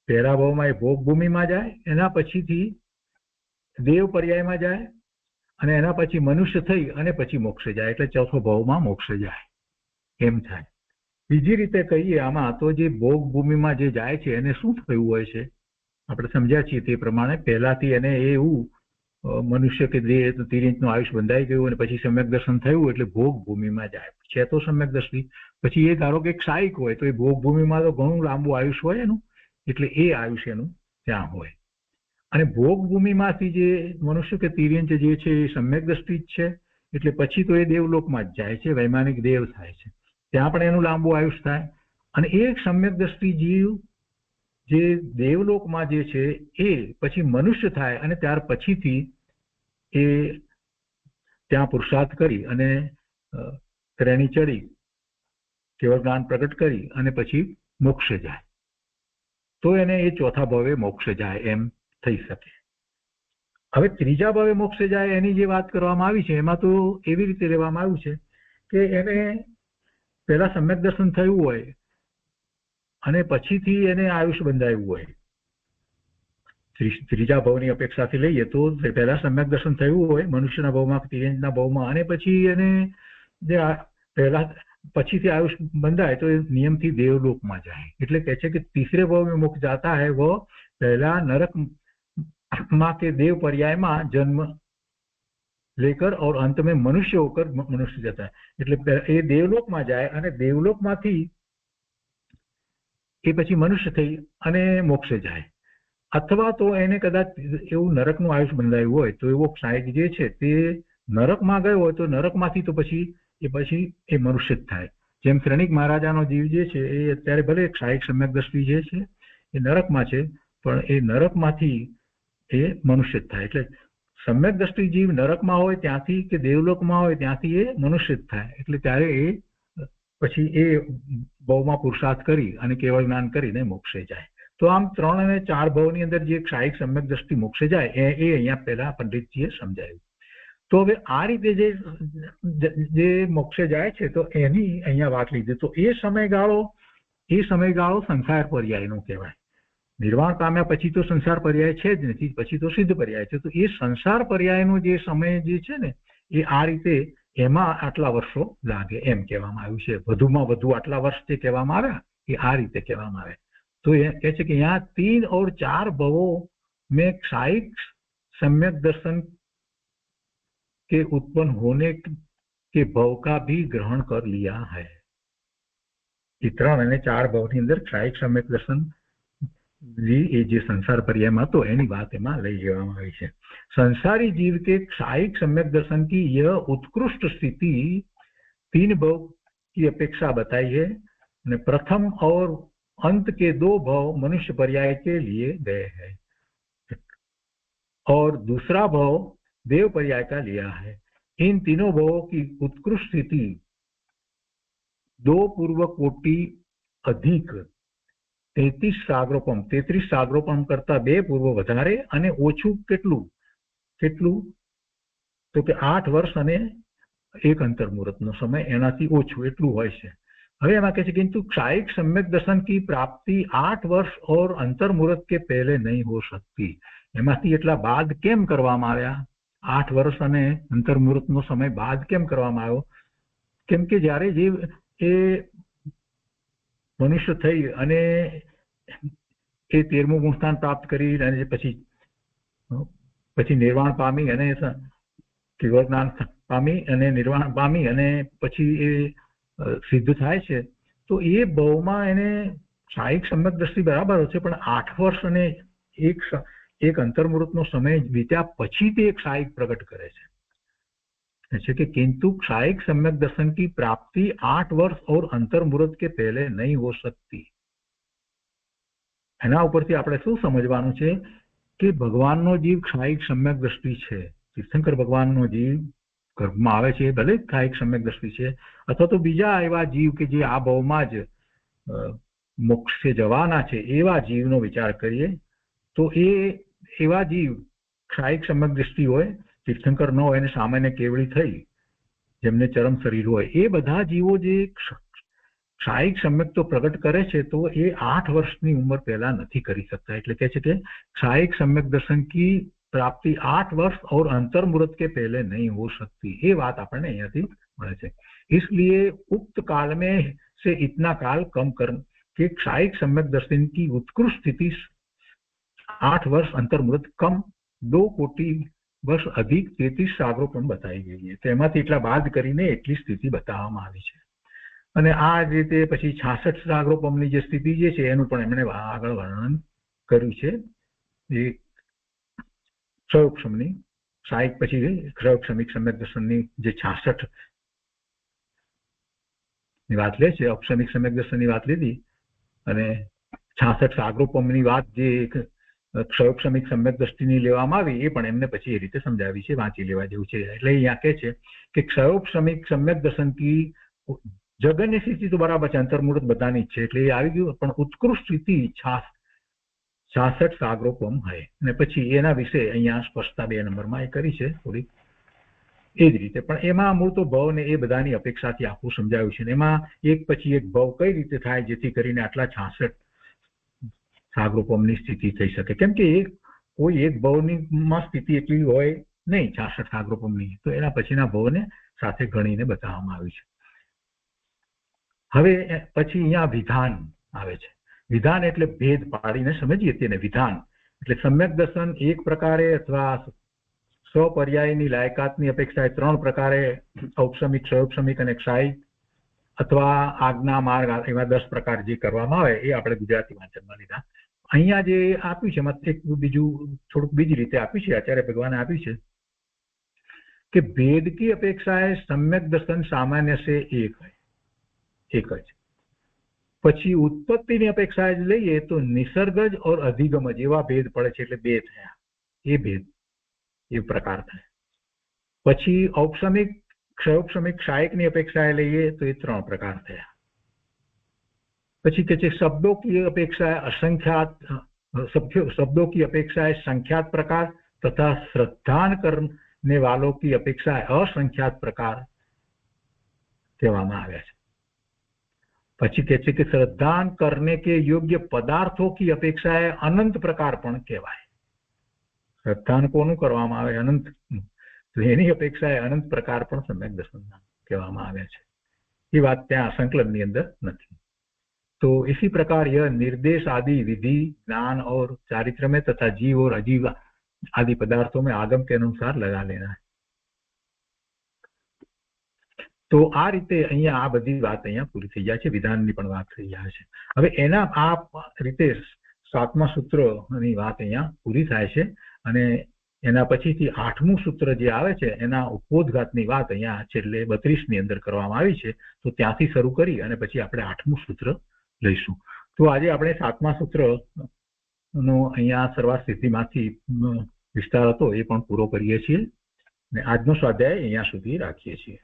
पहला भाव में भोग भूमि में जाए, एना पछीथी देव पर्याय में जाए અને એના પછી મનુષ્ય થઈ અને પછી મોક્ષે જાય, એટલે ચોથો ભાવમાં મોક્ષે જાય એમ થાય। બીજી રીતે કહીએ આમાં તો જે ભોગ ભૂમિમાં જે જાય છે એને શું થયું હોય છે આપણે સમજ્યા છીએ તે પ્રમાણે, પહેલાથી એને એવું મનુષ્ય કે દેહ 3 ઇંચનું આયુષ્ય બંધાઈ ગયું અને પછી સમ્યક દર્શન થયું એટલે ભોગ ભૂમિમાં જાય છે તો સમ્યક દર્શિ। પછી એ ધારો કે क्षायिक હોય તો એ ભોગ ભૂમિમાં તો ઘણું લાંબુ આયુષ્ય હોય એનું, એટલે એ આયુષ્ય એનું ત્યાં હોય। અને ભોગ ભૂમિમાંથી જે મનુષ્ય કે તિર્યંચ જે છે એ સમ્યક દ્રષ્ટિ જ છે, એટલે પછી તો એ દેવલોકમાં જ જાય છે, વૈમાનિક દેવ થાય છે, ત્યાં પણ એનું લાંબુ આયુષ્ય થાય। અને એ સમ્યક દ્રષ્ટિ જીવ જે દેવલોકમાં જે છે એ પછી મનુષ્ય થાય અને ત્યાર પછીથી એ ત્યાં પુરુષાર્થ કરી અને ત્રેણી ચડી કેવળ જ્ઞાન પ્રગટ કરી અને પછી મોક્ષે જાય, તો એને એ ચોથા ભાવે મોક્ષે જાય એમ થઈ શકે। હવે ત્રીજા ભાવે મોક્ષે જાય એની જે વાત કરવામાં આવી છે એમાં તો એવી રીતે લેવામાં આવ્યું છે કે એને પહેલા સમ્યક દર્શન થયું હોય અને પછીથી એને આયુષ્ય બંધાયું હોય। ત્રીજા ભાવની અપેક્ષાથી લઈએ તો પહેલા સમ્યક દર્શન થયું હોય મનુષ્યના ભાવમાં, તિર્યંચના ભાવમાં, અને પછી એને જે પહેલા પછીથી આયુષ્ય બંધાય તો એ નિયમથી દેવલોકમાં જાય। એટલે કહે છે કે तीसरे भाव में मोक्ष जाता है वो पहला नरक माँ के देव पर्याय में जन्म लेकर और अंत में मनुष्य होकर मनुष्य जाता है। એટલે એ દેવલોકમાં જાય અને દેવલોકમાંથી એ પછી મનુષ્ય થઈ અને મોક્ષે જાય, અથવા તો એને કદાચ એવું નરકનું આયુષ્ય બંધાયું હોય તો એવો क्षायिक જે છે તે નરકમાં ગયો હોય તો નરકમાંથી તો પછી એ મનુષ્ય જ થાય। જેમ શ્રેણિક મહારાજાનો જીવ જે છે એ અત્યારે ભલે क्षायिक सम्यक दृष्टि જે છે એ નરકમાં છે પણ એ નરકમાંથી એ મનુષ્ય જ થાય। એટલે सम्यक दृष्टि जीव नरकમાં હોય ત્યાંથી કે દેવલોકમાં હોય ત્યાંથી એ મનુષ્ય જ થાય, એટલે ત્યારે એ પછી એ ભાવમાં પુરુષાર્થ કરી અને કેવળ જ્ઞાન કરીને મોક્ષે જાય। તો આમ 3 અને 4 ભાવની અંદર જે क्षायिक सम्यक दृष्टि મોક્ષે જાય એ અહીંયા પહેલા પંડિતજીએ સમજાવ્યું। તો હવે આ રીતે જે મોક્ષે જાય છે તો એની અહીંયા વાત લીધી, તો એ સમયગાળો સંસાર પર્યાયનો કહેવાય। નિર્વાણ પામ્યા પછી તો સંસાર પર્યાય છે જ નથી, પછી તો સિદ્ધ પર્યાય છે, તો એ સંસાર પર્યાયનો જે સમય જે છે ને એ આ રીતે એમાં આટલા વર્ષો લાગે એમ કહેવામાં આવ્યું છે। વધુમાં વધુ આટલા વર્ષ જે કહેવામાં આવ્યા એ આ રીતે કહેવામાં આવે। તો એ કહે છે કે यहाँ 3 और 4 भवों में क्षायिक सम्यक दर्शन के उत्पन्न होने के भव का भी ग्रहण कर लिया है। 3 અને 4 ભવની અંદર क्षायिक सम्यक दर्शन એ જે સંસાર પર્યાયમાં તો એની વાત એમાં લઈ લેવામાં આવી છે। संसारी जीव के क्षायिक सम्यक दर्शन की यह उत्कृष्ट स्थिति 3 भव की अपेक्षा बताई है। प्रथम और अंत के 2 भव मनुष्य पर्याय के लिए गए हैं और दूसरा भव देव पर्याय का लिया है। इन तीनों भवों की उत्कृष्ट स्थिति 2 पूर्व कोटि अधिक 33 सागरोपम करता 2 पूर्व વધારે અને ઓછું કેટલું તો કે 8 વર્ષ અને 1 અંતર્મુહૂર્તનો સમય એનાથી ઓછું એટલું હોય છે। હવે એમાં કહે છે किंतु क्षायिक सम्यक दर्शन की प्राप्ति 8 वर्ष और अंतर्मुहूर्त के पहले नहीं हो सकती। એમાંથી એટલા બાદ કેમ કરવામાં આવ્યા? 8 વર્ષ અને અંતર્મુહૂર્તનો સમય બાદ કેમ કરવામાં આવ્યો? કેમ કે જ્યારે જે એ મનુષ્ય થઈ અને એ 13મું ગુણસ્થાન પ્રાપ્ત કરી અને પછી નિર્વાણ પામી અને કેવળ જ્ઞાન પામી અને નિર્વાણ પામી અને પછી એ સિદ્ધ થાય છે, તો એ ભાવમાં એને શાયિક સમ્યક દ્રષ્ટિ બરાબર છે, પણ 8 વર્ષ અને એક અંતર્મુહૂર્તનો સમય વીત્યા પછી તે એક શાયિક પ્રગટ કરે છે कि किंतु क्षायिक सम्यक दर्शन की प्राप्ति 8 वर्ष और अंतर्मुहूर्त के पहले नहीं हो सकती। એના ઉપરથી આપણે શું સમજવાનું છે કે ભગવાનનો જીવ क्षायिक सम्यक દ્રષ્ટિ છે। તીર્થંકર ભગવાનનો જીવ ગર્ભમાં આવે છે ભલે क्षायिक सम्यक દ્રષ્ટિ છે, અથવા તો બીજા એવા જીવ કે જે આ ભાવમાં જ મોક્ષે જવાના છે એવા જીવનો વિચાર કરીએ તો એ એવા જીવ क्षायिक सम्यक દ્રષ્ટિ હોય, તીર્થંકર ન હોય અને સામાન્ય કેવળી થઈ જેમને ચરમ શરીર હોય, એ બધા જીવો જે क्षायिक सम्यक તો પ્રગટ કરે છે તો એ 8 વર્ષની ઉંમર પહેલા નથી કરી શકતા। એટલે કહે છે કે क्षायिक सम्यक दर्शन की प्राप्ति 8 वर्ष और अंतर्मुहूर्त के पहले नहीं हो सकती। ये बात આપણને અહીંયાથી મળે છે। इसलिए उक्त काल में से इतना काल कम कर के क्षायिक सम्यक दर्शन की उत्कृष्ट स्थिति 8 वर्ष अंतर्मुहूर्त कम 2 कोटि वर्ष अधिक 33 सागरोपम बताई गई है। તેમાંથી એટલા બાદ કરીને એટલી સ્થિતિ બતાવવામાં આવી છે અને આ રીતે પછી 66 સાગરોપમની જે સ્થિતિ જે છે એનું પણ એમણે આગળ વર્ણન કર્યું છે। એ ક્ષયોક્ષમની શાયિક પછી ક્ષયોક્ષમિક સમ્યક દર્શનની જે 66 ની વાત લે છે, અક્ષમિક સમ્યક દર્શનની વાત લીધી અને 66 સાગરોપમની વાત જે ક્ષયોક્ષમિક સમ્યક દ્રષ્ટિની લેવામાં આવી એ પણ એમને પછી એ રીતે સમજાવી છે, વાંચી લેવા જેવું છે। એટલે અહીંયા કહે છે કે ક્ષયોક્ષમિક સમ્યક દર્શન की જગનની સ્થિતિ તો બરાબર છે, અંતર્મુહૂર્ત બધાની જ છે એટલે એ આવી ગયું, પણ ઉત્કૃષ્ટ સ્થિતિ 66 સાગરોપમ હૈ। અને પછી એના વિશે અહીંયા સ્પષ્ટતા 2 નંબરમાં એ કરી છે થોડી એ જ રીતે, પણ એમાં મૂળ તો ભવ ને એ બધાની અપેક્ષાથી આખું સમજાવ્યું છે। એમાં એક પછી એક ભવ કઈ રીતે થાય જેથી કરીને આટલા 66 સાગરોપમની સ્થિતિ થઈ શકે, કેમ કે કોઈ એક ભવની સ્થિતિ એટલી હોય નહીં 66 સાગરોપમની, તો એના પછીના ભવને સાથે ગણીને બતાવવામાં આવ્યું છે। હવે પછી અહીંયા વિધાન આવે છે। વિધાન એટલે ભેદ પાડીને સમજીએ તેને। વિધાન એટલે સમ્યક દર્શન એક પ્રકારે અથવા સ્વપર્યાયની લાયકાતની અપેક્ષાએ 3 પ્રકારે ઔપસમિક, ક્ષયોક્ષમિક અને क्षायिक અથવા આજ્ઞા માર્ગ એવા 10 પ્રકાર જે કરવામાં આવે એ આપણે ગુજરાતી વાંચનમાં લીધા। અહીંયા જે આપ્યું છે એમાં એક બીજું થોડુંક બીજી રીતે આપ્યું છે, આચાર્ય ભગવાને આપ્યું છે કે भेद की अपेक्षाएं सम्यक दर्शन सामान्य से एक है, एक જ। પછી ઉત્પત્તિની અપેક્ષાએ લઈએ તો નિસર્ગજ और અધિગમજ એવા ભેદ પડે છે એટલે 2 થયા, એ ભેદ એ પ્રકાર થાય। પછી ઔપસમિક, ક્ષયોક્ષમિક, क्षायिकની અપેક્ષાએ લઈએ તો એ 3 પ્રકાર થયા। પછી કે છે શબ્દों की अपेक्षाएं असंख्यात, शब्दों की अपेक्षाएं संख्यात प्रकार तथा श्रद्धान करने वालों की अपेक्षाएं असंख्यात प्रकार કહેવામાં આવ્યા છે। પછી કહે છે કે શ્રદ્ધાન करने के योग्य पदार्थों की अपेक्षाएं अनंत प्रकार પણ કહેવાય। શ્રદ્ધાન કોનું કરવામાં આવે? અનંત, તો એની અપેક્ષાએ અનંત પ્રકાર પણ સમ્યક દર્શનના કહેવામાં આવ્યા છે। એ વાત ત્યાં સંકલનની અંદર નથી। तो इसी प्रकार यह निर्देश आदि विधि, ज्ञान और चारित्र में तथा जीव और अजीव आदि पदार्थों में आगम के अनुसार लगा लेना है। तो आ रीते अहींया आ बधी वात अहींया पूरी थई जाय छे, विधाननी पण वात थई जाय छे। हवे एना आ रीते 7મા सूत्रनी वात अहींया पूरी थाय छे अने एना पछीथी 8મું सूत्र जे आवे छे एना उपोद्घातनी वात अहींया छेल्ले 32 ની અંદર કરવામાં આવી છે। तो ત્યાંથી શરૂ કરી અને પછી આપણે 8મું सूत्र લઈશું। તો આજે આપણે 7મા સૂત્ર નો અહીંયા સર્વાર્થ સિદ્ધિમાંથી વિસ્તાર હતો એ પણ પૂરો કરીએ છીએ અને આજનો સ્વાધ્યાય અહીંયા સુધી રાખીએ છીએ.